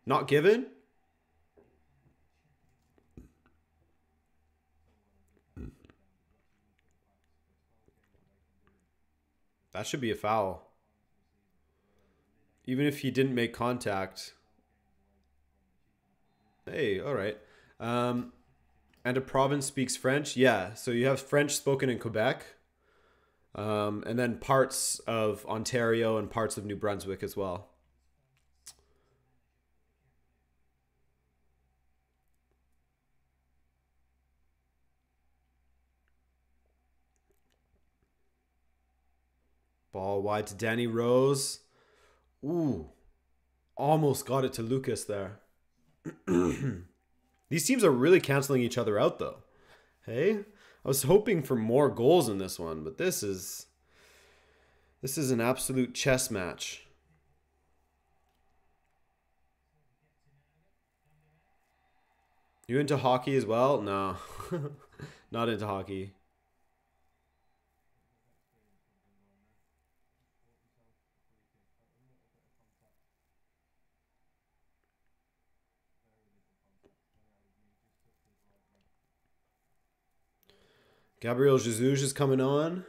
Not given? That should be a foul. Even if he didn't make contact. Hey, all right. And a province speaks French? Yeah, so you have French spoken in Quebec. And then parts of Ontario and parts of New Brunswick as well. Ball wide to Danny Rose. Ooh, almost got it to Lucas there. These teams are really canceling each other out, though. Hey, I was hoping for more goals in this one, but this is an absolute chess match. You into hockey as well? No, not into hockey. Gabriel Jesus is coming on.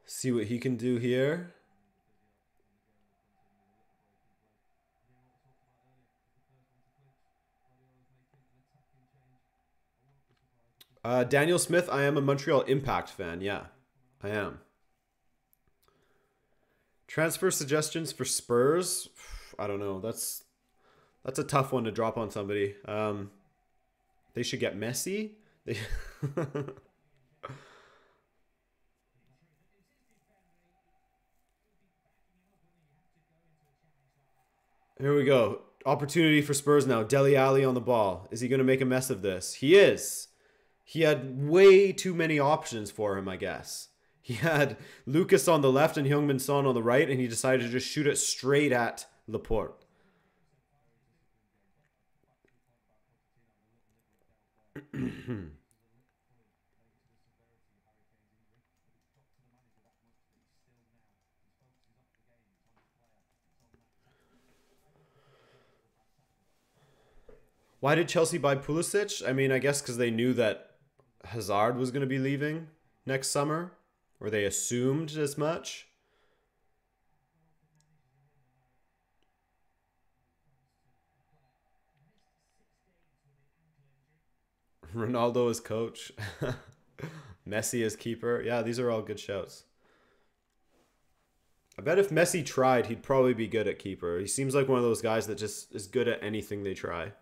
See what he can do here. Daniel Smith, I am a Montreal Impact fan. Yeah, I am. Transfer suggestions for Spurs? I don't know. That's a tough one to drop on somebody. They should get Messi. They Here we go. Opportunity for Spurs now. Dele Alli on the ball. Is he going to make a mess of this? He is. He had way too many options for him, I guess. He had Lucas on the left and Heung-min Son on the right, and he decided to just shoot it straight at Laporte. Why did Chelsea buy Pulisic? I mean, I guess because they knew that Hazard was going to be leaving next summer, or they assumed as much. Ronaldo as coach. Messi as keeper. Yeah, these are all good shouts. I bet if Messi tried, he'd probably be good at keeper. He seems like one of those guys that just is good at anything they try.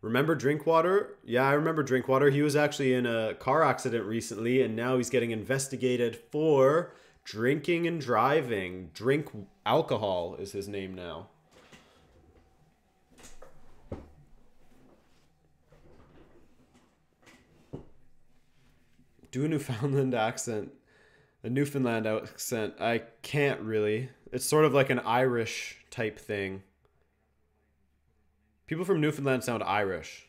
Remember Drinkwater? Yeah, I remember Drinkwater. He was actually in a car accident recently, and now he's getting investigated for drinking and driving. Drink alcohol is his name now. Do a Newfoundland accent. A Newfoundland accent. I can't really. It's sort of like an Irish type thing. People from Newfoundland sound Irish.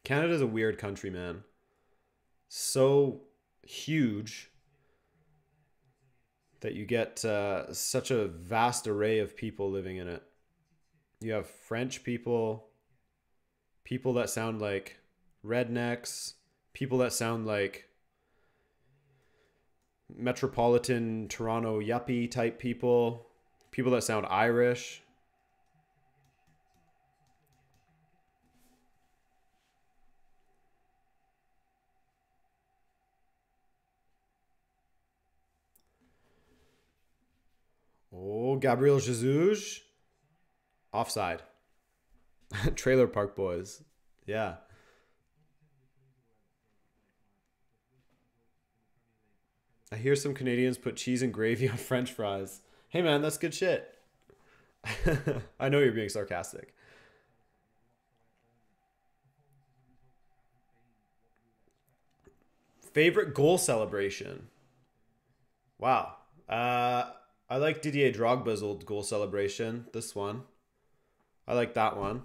Canada's a weird country, man. So huge that you get such a vast array of people living in it. You have French people, people that sound like rednecks, people that sound like metropolitan Toronto yuppie type people, people that sound Irish. Oh, Gabriel Jesus. Offside. Trailer Park Boys. Yeah. I hear some Canadians put cheese and gravy on French fries. Hey man, that's good shit. I know you're being sarcastic. Favorite goal celebration? Wow. I like Didier Drogba's old goal celebration. This one. I like that one.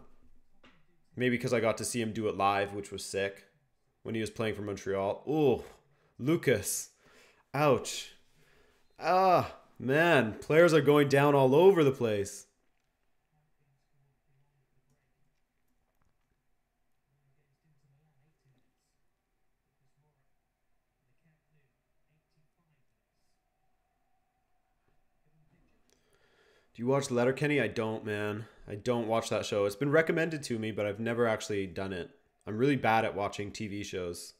Maybe because I got to see him do it live, which was sick. When he was playing for Montreal. Ooh, Lucas. Ouch. Ah, man. Players are going down all over the place. Do you watch Letterkenny? I don't, man. I don't watch that show. It's been recommended to me, but I've never actually done it. I'm really bad at watching TV shows.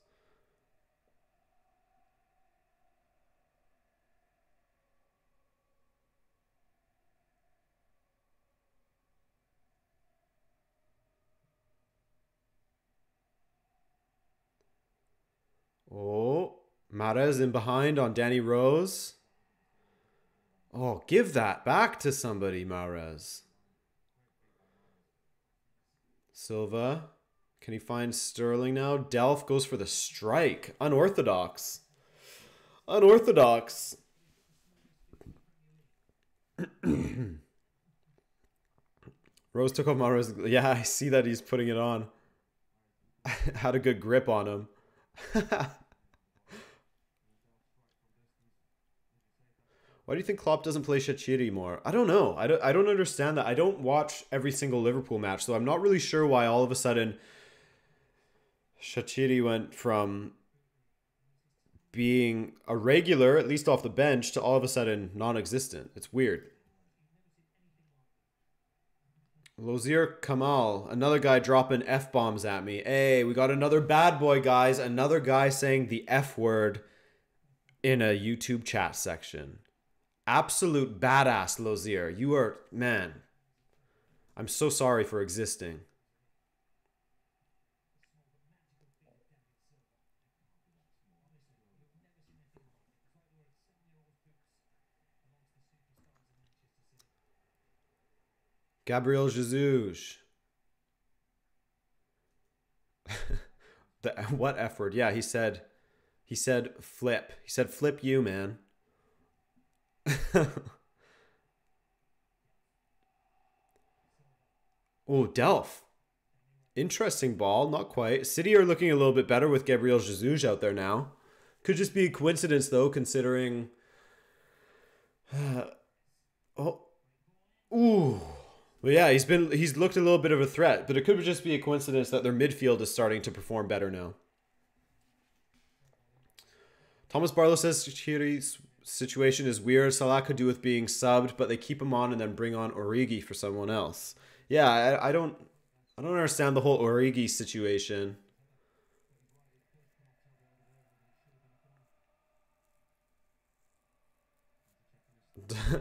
Oh, Mahrez in behind on Danny Rose. Oh, give that back to somebody, Mahrez. Silva. Can he find Sterling now? Delph goes for the strike. Unorthodox. Unorthodox. Rose took off Mahrez. Yeah, I see that he's putting it on. Had a good grip on him. Why do you think Klopp doesn't play Shaqiri more? I don't know. I don't understand that. I don't watch every single Liverpool match, so I'm not really sure why all of a sudden Shaqiri went from being a regular, at least off the bench, to all of a sudden non-existent. It's weird. Lozier Kamal, another guy dropping F-bombs at me. Hey, we got another bad boy, guys. Another guy saying the F word in a YouTube chat section. Absolute badass, Lozier. You are, man. I'm so sorry for existing. Gabriel Jesus. What F word? Yeah, he said flip. He said flip you, man. Oh, Delph. Interesting ball. Not quite. City are looking a little bit better with Gabriel Jesus out there now. Could just be a coincidence, though, considering... oh. Ooh. Well, yeah, he's looked a little bit of a threat, but it could just be a coincidence that their midfield is starting to perform better now. Thomas Barlow says Shaqiri's situation is weird. Salah could do with being subbed, but they keep him on and then bring on Origi for someone else. Yeah, I don't understand the whole Origi situation.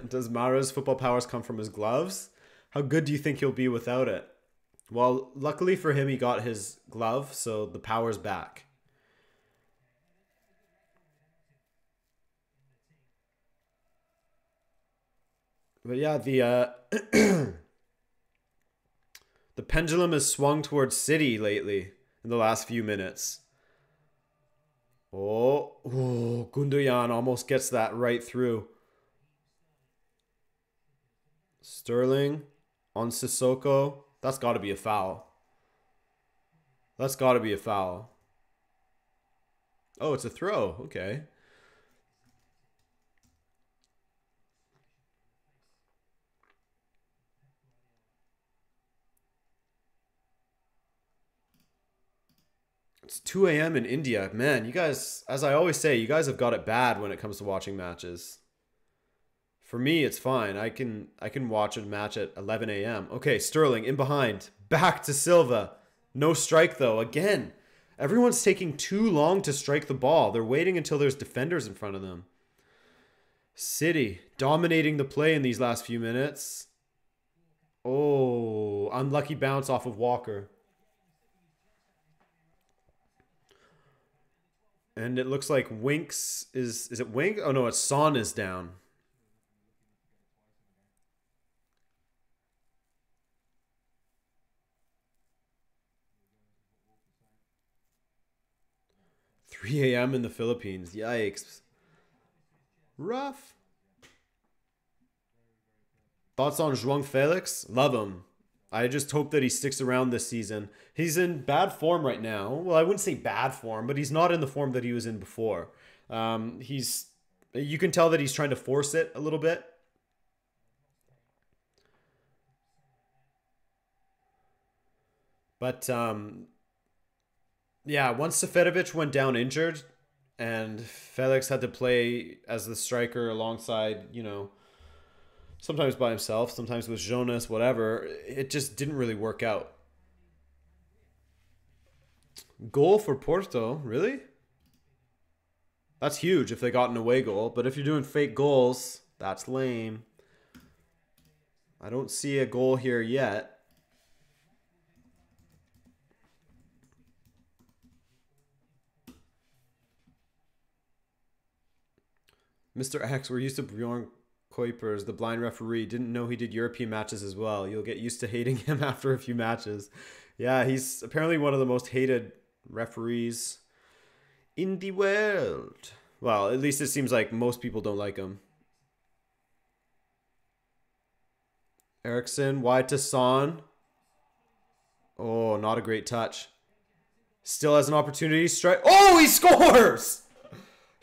Does Mara's football powers come from his gloves? How good do you think he'll be without it? Well, luckily for him, he got his glove, so the power's back. But yeah, the the pendulum has swung towards City lately in the last few minutes. Oh, Gundogan almost gets that right through. Sterling on Sissoko. That's got to be a foul. That's got to be a foul. Oh, it's a throw. Okay. It's 2 a.m. in India. Man, you guys, as I always say, you guys have got it bad when it comes to watching matches. For me, it's fine. I can watch a match at 11 a.m. Okay, Sterling in behind. Back to Silva. No strike, though. Again, everyone's taking too long to strike the ball. They're waiting until there's defenders in front of them. City dominating the play in these last few minutes. Oh, unlucky bounce off of Walker. And it looks like Winks is it Wink? Oh no, it's Son is down. "3 a.m. in the Philippines. Yikes. Rough. Thoughts on João Felix? Love him. I just hope that he sticks around this season. He's in bad form right now. Well, I wouldn't say bad form, but he's not in the form that he was in before. You can tell that he's trying to force it a little bit. But yeah, once Seferovic went down injured and Felix had to play as the striker alongside, you know, sometimes by himself, sometimes with Jonas, whatever. It just didn't really work out. Goal for Porto, really? That's huge if they got an away goal. But if you're doing fake goals, that's lame. I don't see a goal here yet. Mr. X, we're used to Bjorn Kuipers, the blind referee. Didn't know he did European matches as well. You'll get used to hating him after a few matches. Yeah, he's apparently one of the most hated referees in the world. Well, at least it seems like most people don't like him. Eriksson, wide to Son. Oh, not a great touch. Still has an opportunity to strike. Oh, he scores!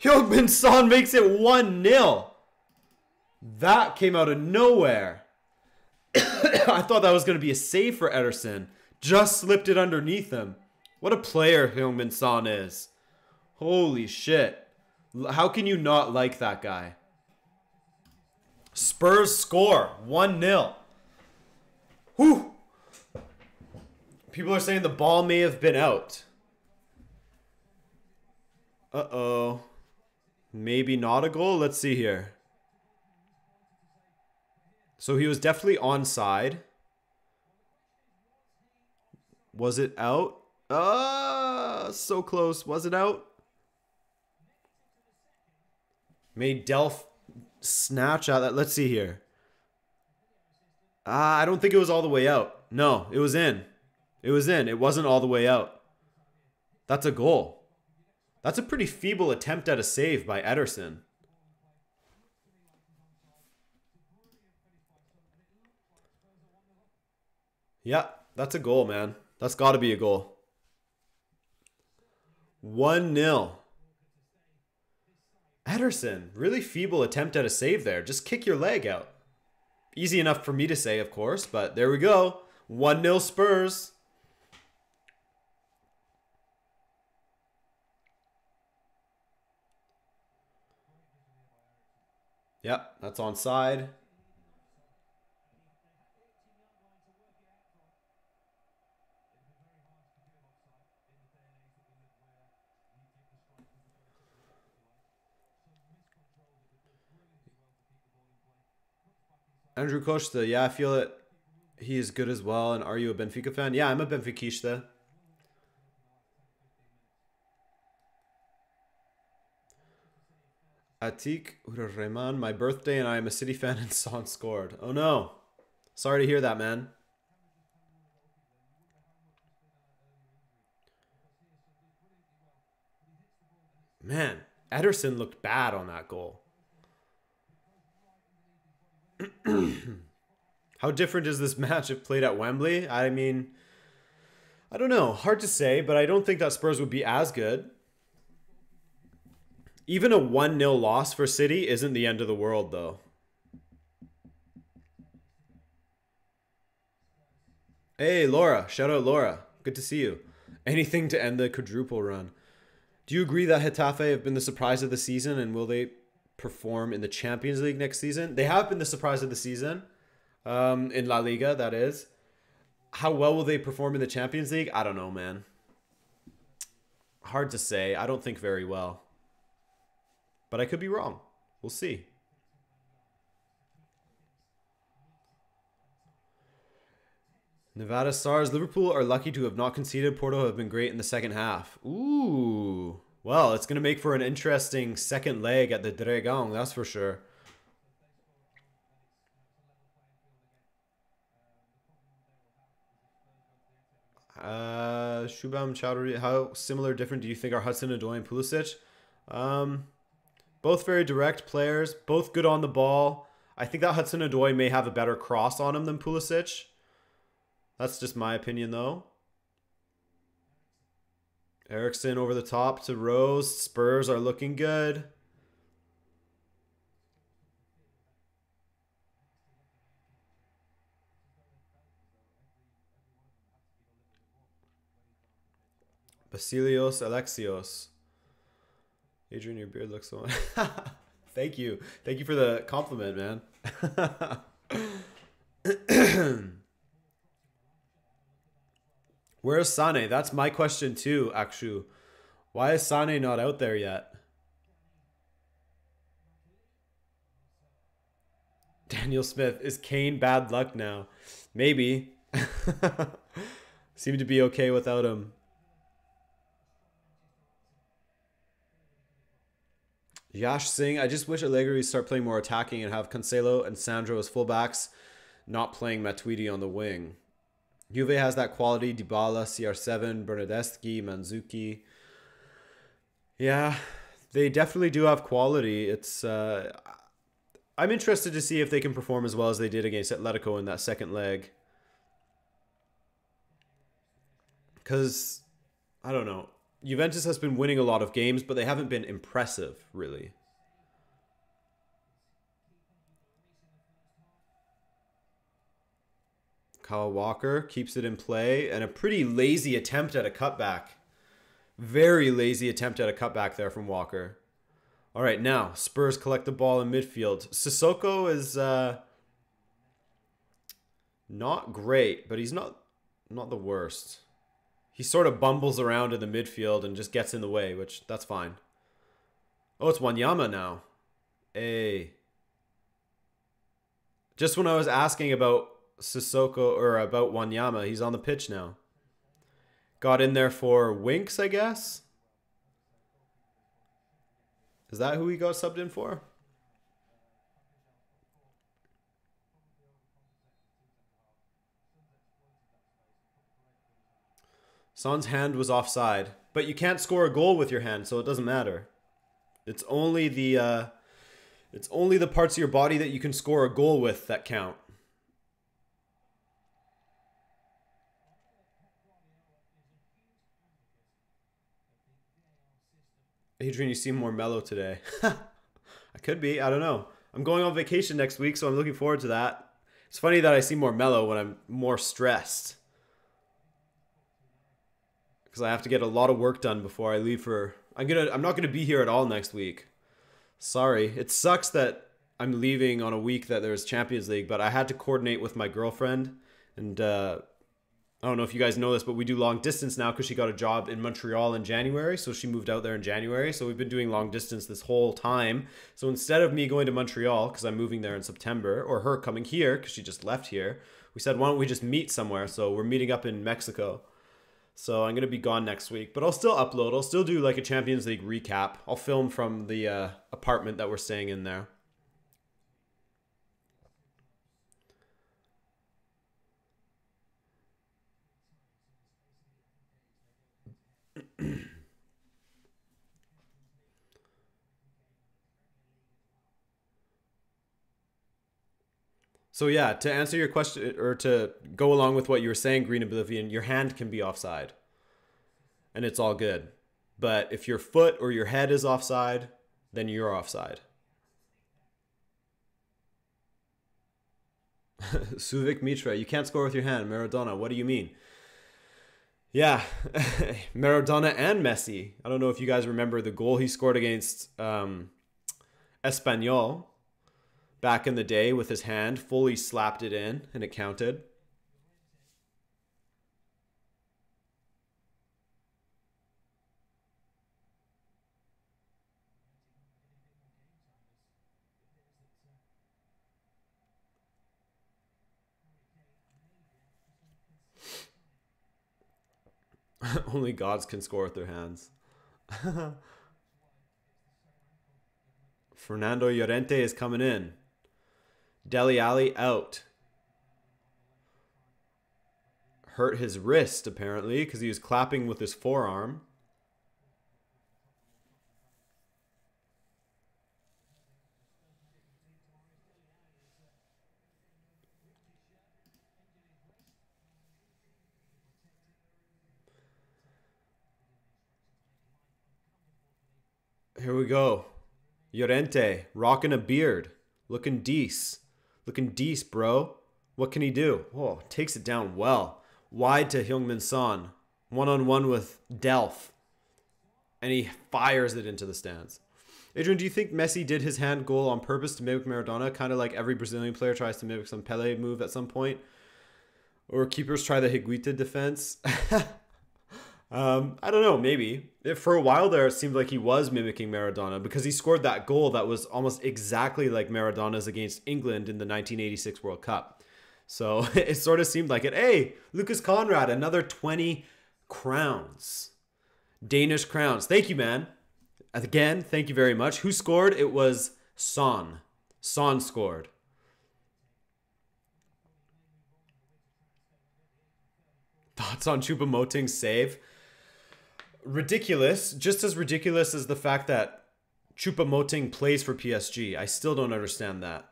Heung-min Son makes it 1-0. That came out of nowhere. I thought that was going to be a save for Ederson. Just slipped it underneath him. What a player Heung-min Son is. Holy shit. How can you not like that guy? Spurs score 1-0. Whew. People are saying the ball may have been out. Uh-oh. Maybe not a goal. Let's see here. So he was definitely onside. Was it out? So close. Was it out? Made Delph snatch at that. Let's see here. I don't think it was all the way out. No, it was in. It was in. It wasn't all the way out. That's a goal. That's a pretty feeble attempt at a save by Ederson. Yeah, that's a goal, man. That's got to be a goal. 1-0. Ederson, really feeble attempt at a save there. Just kick your leg out. Easy enough for me to say, of course, but there we go. 1-0 Spurs. Yep, that's onside. Andrew Costa, yeah, I feel it. He is good as well. And are you a Benfica fan? Yeah, I'm a Benfiquista. Atik Urreman, my birthday, and I am a City fan, and Son scored. Oh no. Sorry to hear that, man. Man, Ederson looked bad on that goal. How different is this match if played at Wembley? I mean, I don't know. Hard to say, but I don't think that Spurs would be as good. Even a 1-0 loss for City isn't the end of the world, though. Hey, Laura. Shout out, Laura. Good to see you. Anything to end the quadruple run. Do you agree that Getafe have been the surprise of the season, and will they perform in the Champions League next season? They have been the surprise of the season. In La Liga, that is. How well will they perform in the Champions League? I don't know, man. Hard to say. I don't think very well. But I could be wrong. We'll see. Nevada Stars. Liverpool are lucky to have not conceded. Porto have been great in the second half. Ooh. Well, it's going to make for an interesting second leg at the Dragão, that's for sure. Shubham Chowdhury, how similar, different do you think are Hudson-Odoi and Pulisic? Both very direct players, both good on the ball. I think that Hudson-Odoi may have a better cross on him than Pulisic. That's just my opinion, though. Eriksen over the top to Rose. Spurs are looking good. Basilios Alexios. Adrian, your beard looks so... Thank you. Thank you for the compliment, man. Where's Sane? That's my question too, Akshu. Why is Sane not out there yet? Daniel Smith. Is Kane bad luck now? Maybe. Seem to be okay without him. Yash Singh, I just wish Allegri start playing more attacking and have Cancelo and Sandro as fullbacks, not playing Matuidi on the wing. Juve has that quality. Dybala, CR7, Bernardeschi, Mandzukic. Yeah, they definitely do have quality. It's I'm interested to see if they can perform as well as they did against Atletico in that second leg. Because, I don't know. Juventus has been winning a lot of games, but they haven't been impressive, really. Kyle Walker keeps it in play, and a pretty lazy attempt at a cutback. Very lazy attempt at a cutback there from Walker. All right, now Spurs collect the ball in midfield. Sissoko is not great, but he's not the worst. He sort of bumbles around in the midfield and just gets in the way, which that's fine. Oh, it's Wanyama now. Hey. Just when I was asking about Sissoko or about Wanyama, he's on the pitch now. Got in there for Winks, I guess. Is that who he got subbed in for? Son's hand was offside, but you can't score a goal with your hand, so it doesn't matter. It's only the parts of your body that you can score a goal with that count. Adrian, you seem more mellow today. I could be. I don't know. I'm going on vacation next week, so I'm looking forward to that. It's funny that I seem more mellow when I'm more stressed. Because I have to get a lot of work done before I leave for... I'm not gonna be here at all next week. Sorry. It sucks that I'm leaving on a week that there's Champions League, but I had to coordinate with my girlfriend, and I don't know if you guys know this, but we do long distance now because she got a job in Montreal in January, so she moved out there in January. So we've been doing long distance this whole time. So instead of me going to Montreal because I'm moving there in September, or her coming here because she just left here, we said, why don't we just meet somewhere? So we're meeting up in Mexico. So I'm going to be gone next week, but I'll still upload. I'll still do like a Champions League recap. I'll film from the apartment that we're staying in there. So yeah, to answer your question, or to go along with what you were saying, Green Oblivion, your hand can be offside. And it's all good. But if your foot or your head is offside, then you're offside. Suvik Mitra, you can't score with your hand. Maradona, what do you mean? Yeah, Maradona and Messi. I don't know if you guys remember the goal he scored against Espanyol back in the day with his hand, fully slapped it in, and it counted. Only gods can score with their hands. Fernando Llorente is coming in. Dele Alli out. Hurt his wrist, apparently, because he was clapping with his forearm. Here we go. Llorente, rocking a beard. Looking decent. Looking decent, bro. What can he do? Oh, takes it down well. Wide to Heung-min Son. One-on-one with Delph. And he fires it into the stands. Adrian, do you think Messi did his hand goal on purpose to mimic Maradona? Kind of like every Brazilian player tries to mimic some Pele move at some point. Or keepers try the Higuita defense. I don't know, maybe. For a while there, it seemed like he was mimicking Maradona because he scored that goal that was almost exactly like Maradona's against England in the 1986 World Cup. So it sort of seemed like it. Hey, Lucas Conrad, another 20 crowns. Danish crowns. Thank you, man. Again, thank you very much. Who scored? It was Son. Son scored. Thoughts on Choupo-Moting's save? Ridiculous. Just as ridiculous as the fact that Choupo-Moting plays for PSG. I still don't understand that.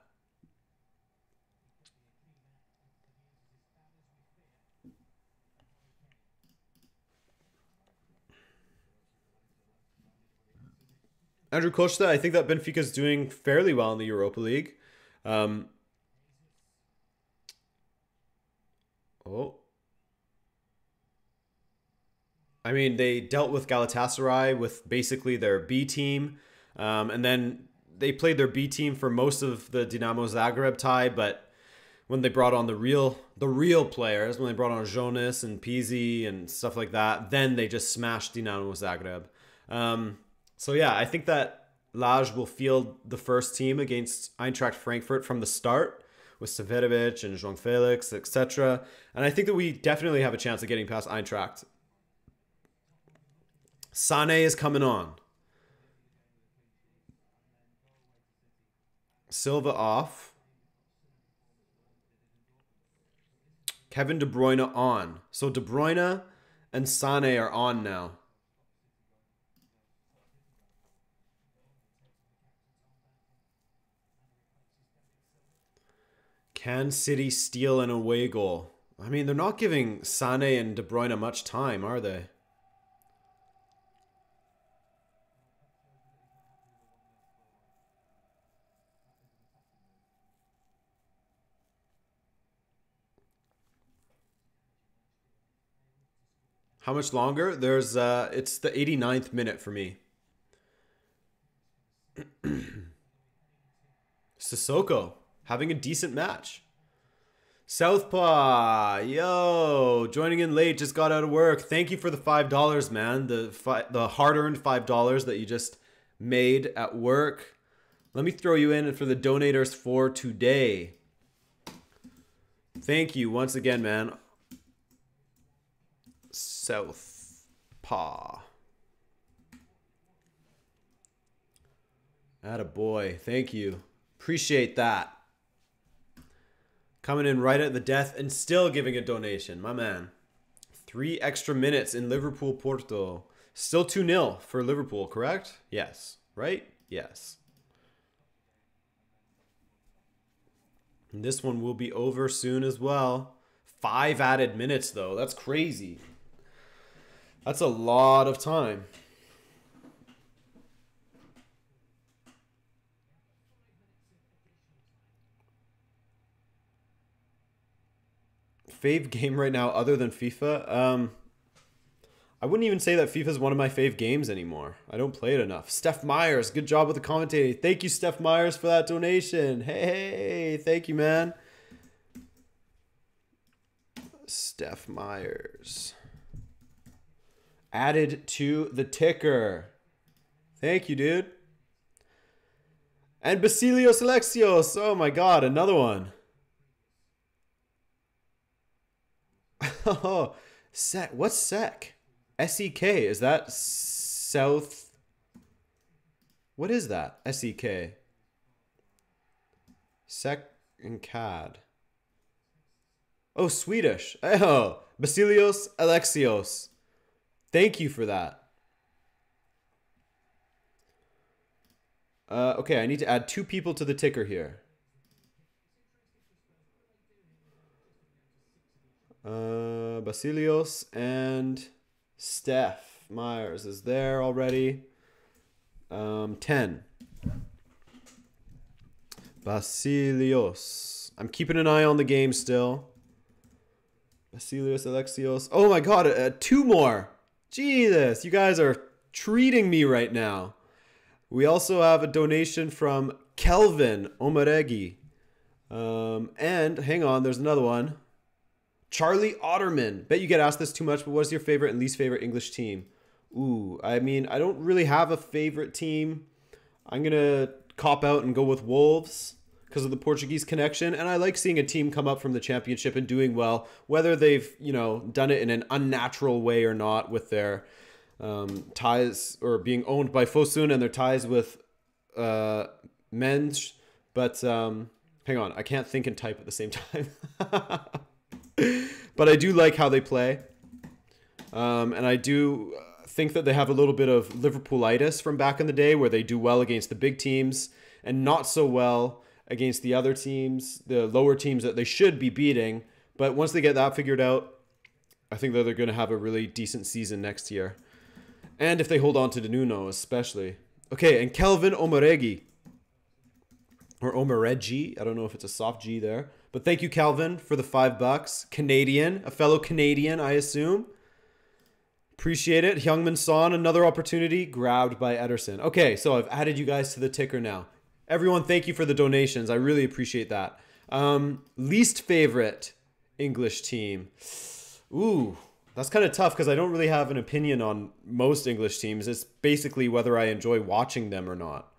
Andrew Costa, I think that Benfica is doing fairly well in the Europa League. Oh. I mean, they dealt with Galatasaray with basically their B team. And then they played their B team for most of the Dinamo Zagreb tie, but when they brought on the real players, when they brought on Jonas and Pizzi and stuff like that, then they just smashed Dinamo Zagreb. So yeah, I think that Laj will field the first team against Eintracht Frankfurt from the start with Severovic and João Felix, etc. And I think that we definitely have a chance of getting past Eintracht. Sane is coming on. Silva off. Kevin De Bruyne on. So De Bruyne and Sane are on now. Can City steal an away goal? I mean, they're not giving Sane and De Bruyne much time, are they? How much longer? There's it's the 89th minute for me. Sissoko having a decent match. Southpaw, yo, joining in late, just got out of work. Thank you for the $5, man. The hard-earned $5 that you just made at work. Let me throw you in for the donators for today. Thank you once again, man. Southpaw. Attaboy. Thank you. Appreciate that. Coming in right at the death and still giving a donation. My man. 3 extra minutes in Liverpool-Porto. Still 2-0 for Liverpool, correct? Yes. Right? Yes. And this one will be over soon as well. 5 added minutes, though. That's crazy. That's a lot of time. Fave game right now other than FIFA? I wouldn't even say that FIFA is one of my fave games anymore. I don't play it enough. Steph Myers, good job with the commentating. Thank you, Steph Myers, for that donation. Hey, thank you, man. Steph Myers. Added to the ticker. Thank you, dude. And Basilios Alexios. Oh my god, another one. Oh, Sec. What's Sec? S-E-K. Is that South? What is that? S-E-K. Sec and CAD. Oh, Swedish. Oh, Basilios Alexios. Thank you for that. Okay, I need to add 2 people to the ticker here. Basilios and Steph Myers is there already. 10. Basilios. I'm keeping an eye on the game still. Basilios Alexios. Oh my god, 2 more. Jesus, you guys are treating me right now. We also have a donation from Kelvin Omaregi. And hang on, there's another one. Charlie Otterman. Bet you get asked this too much, but what is your favorite and least favorite English team? Ooh, I mean, I don't really have a favorite team. I'm going to cop out and go with Wolves because of the Portuguese connection. And I like seeing a team come up from the championship and doing well, whether they've, you know, done it in an unnatural way or not with their ties or being owned by Fosun and their ties with Mensch. But hang on, I can't think and type at the same time. But I do like how they play. And I do think that they have a little bit of Liverpoolitis from back in the day where they do well against the big teams and not so well against the other teams, the lower teams that they should be beating. But once they get that figured out, I think that they're going to have a really decent season next year. And if they hold on to Nuno especially. Okay, and Kelvin Omaregi. Or Omaregi. I don't know if it's a soft G there. But thank you, Calvin, for the $5. Canadian. A fellow Canadian, I assume. Appreciate it. Hyungmin Son, another opportunity. Grabbed by Ederson. Okay, so I've added you guys to the ticker now. Everyone, thank you for the donations. I really appreciate that. Least favorite English team. Ooh, that's kind of tough because I don't really have an opinion on most English teams. It's basically whether I enjoy watching them or not.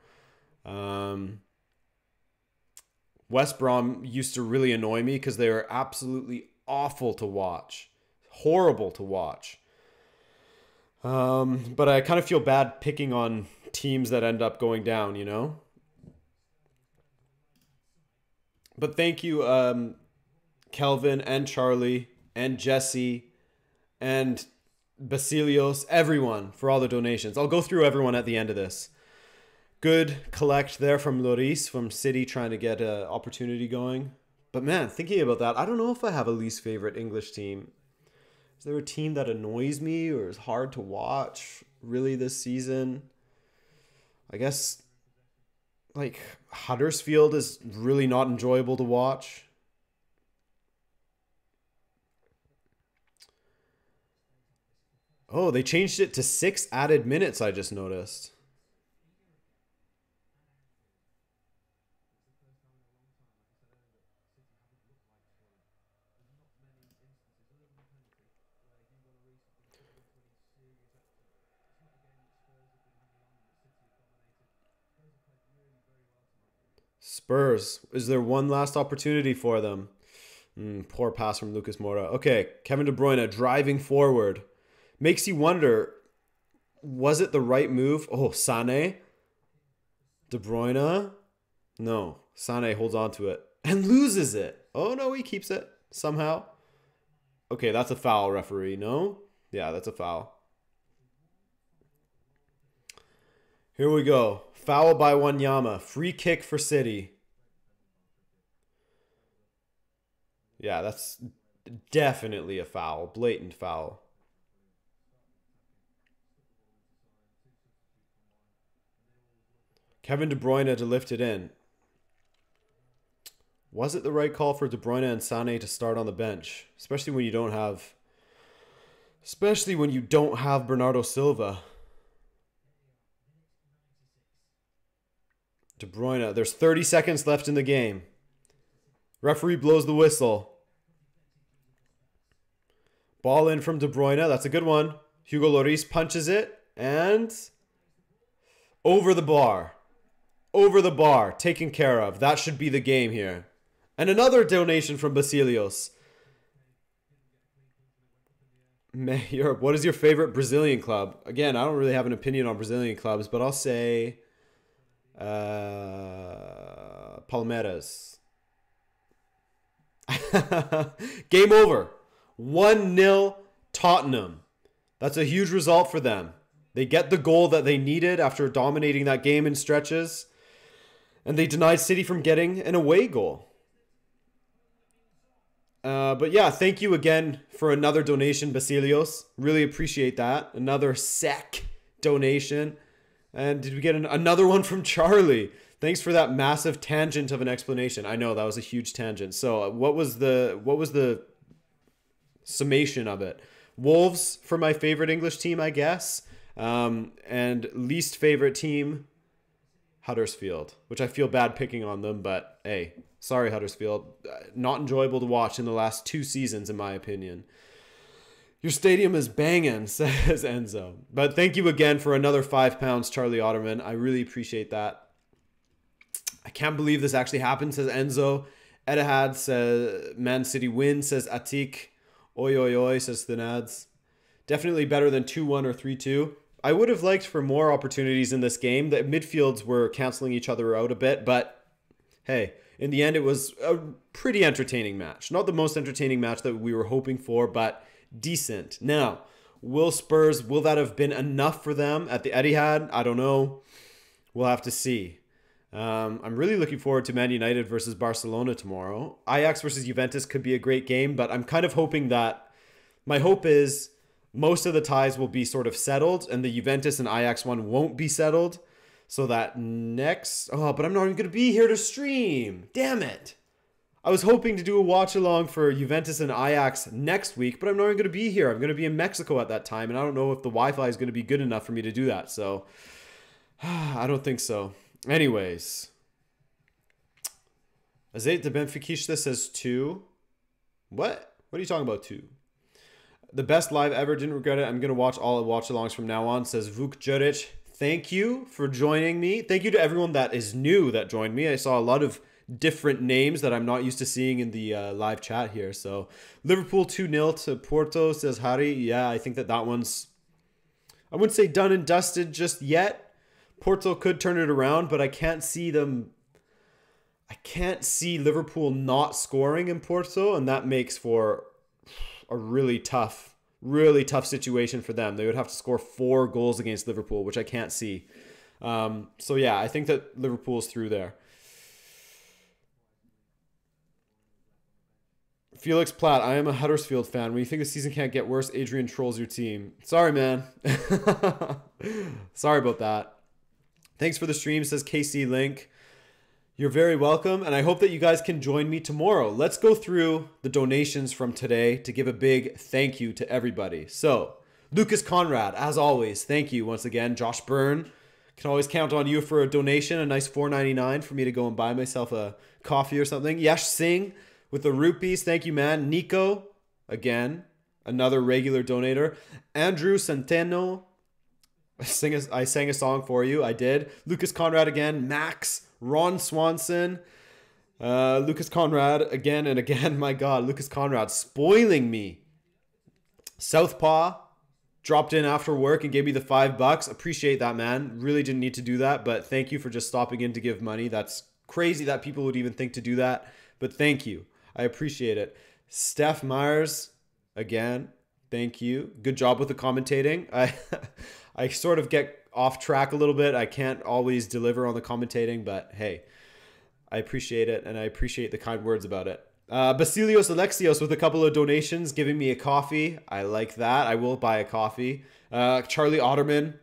West Brom used to really annoy me because they were absolutely awful to watch. Horrible to watch. But I kind of feel bad picking on teams that end up going down, you know? But thank you, Kelvin and Charlie and Jesse and Basilios, everyone, for all the donations. I'll go through everyone at the end of this. Good collect there from Loris from City trying to get an opportunity going. But man, thinking about that, I don't know if I have a least favorite English team. Is there a team that annoys me or is hard to watch really this season? I guess like Huddersfield is really not enjoyable to watch. Oh, they changed it to 6 added minutes, I just noticed. Spurs. Is there one last opportunity for them? Poor pass from Lucas Moura. Okay, Kevin De Bruyne driving forward. Makes you wonder, was it the right move? Oh, Sané. De Bruyne. No, Sané holds on to it and loses it. Oh, no, he keeps it somehow. Okay, that's a foul, referee. No? Yeah, that's a foul. Here we go. Foul by Wanyama. Free kick for City. Yeah, that's definitely a foul. Blatant foul. Kevin De Bruyne to lift it in. Was it the right call for De Bruyne and Sané to start on the bench? Especially when you don't have Bernardo Silva. De Bruyne, there's 30 seconds left in the game. Referee blows the whistle. Ball in from De Bruyne. That's a good one. Hugo Lloris punches it. And over the bar. Over the bar. Taken care of. That should be the game here. And another donation from Basilios. Europe. What is your favorite Brazilian club? Again, I don't really have an opinion on Brazilian clubs, but I'll say Palmeiras. Game over. 1-0 Tottenham. That's a huge result for them. They get the goal that they needed after dominating that game in stretches. And they denied City from getting an away goal. But yeah, thank you again for another donation, Basilios. Really appreciate that. Another SEK donation. And did we get another one from Charlie? Thanks for that massive tangent of an explanation. I know that was a huge tangent. So what was the summation of it? Wolves for my favorite English team, I guess. And least favorite team, Huddersfield, which I feel bad picking on them, but hey, sorry Huddersfield. Not enjoyable to watch in the last 2 seasons, in my opinion. Your stadium is banging, says Enzo. But thank you again for another £5, Charlie Otterman. I really appreciate that. I can't believe this actually happened, says Enzo. Etihad says Man City win, says Atik. Oi, oi, oi, says Thinads. Definitely better than 2-1 or 3-2. I would have liked for more opportunities in this game. The midfields were canceling each other out a bit, but hey, in the end, it was a pretty entertaining match. Not the most entertaining match that we were hoping for, but decent. Now, will that have been enough for them at the Etihad? I don't know. We'll have to see. I'm really looking forward to Man United versus Barcelona tomorrow. Ajax versus Juventus could be a great game, but I'm kind of hoping that... My hope is most of the ties will be sort of settled, and the Juventus and Ajax one won't be settled. So that next... Oh, but I'm not even going to be here to stream. Damn it. I was hoping to do a watch-along for Juventus and Ajax next week, but I'm not even going to be here. I'm going to be in Mexico at that time, and I don't know if the Wi-Fi is going to be good enough for me to do that. So I don't think so. Anyways, Azet de Benfica says 2. What? What are you talking about 2? The best live ever. Didn't regret it. I'm going to watch all of watch-alongs from now on, says Vuk Juric. Thank you for joining me. Thank you to everyone that is new that joined me. I saw a lot of different names that I'm not used to seeing in the live chat here. So Liverpool 2-0 to Porto, says Harry. Yeah, I think that one's, I wouldn't say done and dusted just yet. Porto could turn it around, but I can't see them. I can't see Liverpool not scoring in Porto, and that makes for a really tough situation for them. They would have to score 4 goals against Liverpool, which I can't see. So yeah, I think that Liverpool's through there. Felix Platt, I am a Huddersfield fan. When you think the season can't get worse, Adrian trolls your team. Sorry, man. Sorry about that. Thanks for the stream, says KC Link. You're very welcome, and I hope that you guys can join me tomorrow. Let's go through the donations from today to give a big thank you to everybody. So, Lucas Conrad, as always, thank you once again. Josh Byrne, can always count on you for a donation, a nice $4.99 for me to go and buy myself a coffee or something. Yash Singh with the rupees, thank you, man. Nico, again, another regular donator. Andrew Centeno, I sang a song for you, I did. Lucas Conrad again. Max, Ron Swanson, Lucas Conrad again and again. My God, Lucas Conrad spoiling me. Southpaw dropped in after work and gave me the $5. Appreciate that, man. Really didn't need to do that, but thank you for just stopping in to give money. That's crazy that people would even think to do that, but thank you. I appreciate it. Steph Myers, again, thank you. Good job with the commentating. I sort of get off track a little bit. I can't always deliver on the commentating, but hey, I appreciate it, and I appreciate the kind words about it. Basilios Alexios with a couple of donations, giving me a coffee. I like that. I will buy a coffee. Charlie Otterman.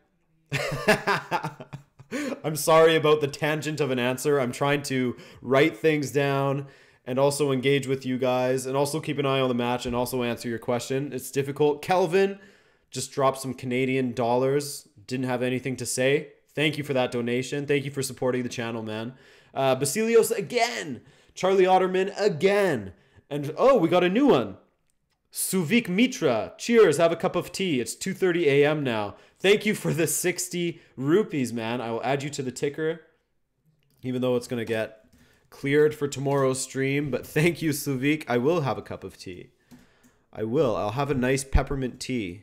I'm sorry about the tangent of an answer. I'm trying to write things down and also engage with you guys and also keep an eye on the match and also answer your question. It's difficult. Kelvin just dropped some Canadian dollars. Didn't have anything to say. Thank you for that donation. Thank you for supporting the channel, man. Basilios again. Charlie Otterman again. And oh, we got a new one. Suvik Mitra. Cheers. Have a cup of tea. It's 2:30 a.m. now. Thank you for the 60 rupees, man. I will add you to the ticker, even though it's going to get cleared for tomorrow's stream. But thank you, Suvik. I will have a cup of tea. I will. I'll have a nice peppermint tea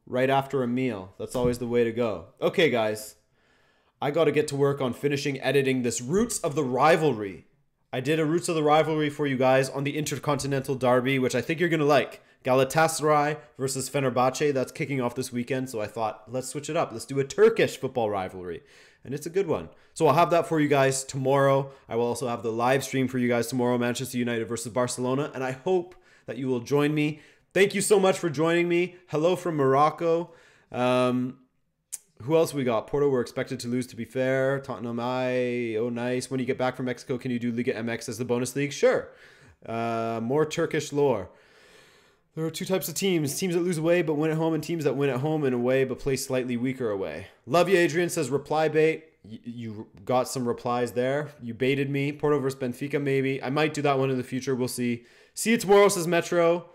right after a meal. That's always the way to go. Okay, guys. I got to get to work on finishing editing this Roots of the Rivalry. I did a Roots of the Rivalry for you guys on the Intercontinental Derby, which I think you're going to like. Galatasaray versus Fenerbahce. That's kicking off this weekend, so I thought, let's switch it up. Let's do a Turkish football rivalry. And it's a good one. So I'll have that for you guys tomorrow. I will also have the live stream for you guys tomorrow, Manchester United versus Barcelona. And I hope that you will join me. Thank you so much for joining me. Hello from Morocco. Who else we got? Porto were expected to lose, to be fair. Tottenham, oh nice. When you get back from Mexico, can you do Liga MX as the bonus league? Sure. More Turkish lore. There are 2 types of teams. Teams that lose away but win at home, and teams that win at home and away but play slightly weaker away. Love you, Adrian, says reply bait. You got some replies there. You baited me. Porto versus Benfica, maybe. I might do that one in the future. We'll see. See you tomorrow, says Metro.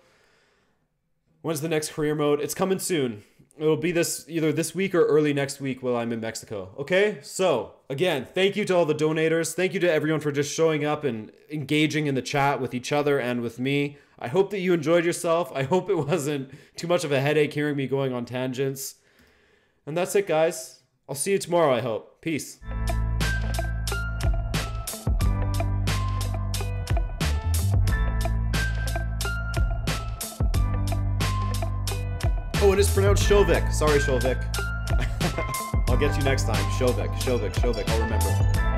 When's the next career mode? It's coming soon. It'll be either this week or early next week while I'm in Mexico. Okay? So, again, thank you to all the donators. Thank you to everyone for just showing up and engaging in the chat with each other and with me. I hope that you enjoyed yourself. I hope it wasn't too much of a headache hearing me going on tangents. And that's it, guys. I'll see you tomorrow, I hope. Peace. Oh, and it's pronounced Shovik. Sorry, Shovik. I'll get you next time. Shovik. I'll remember.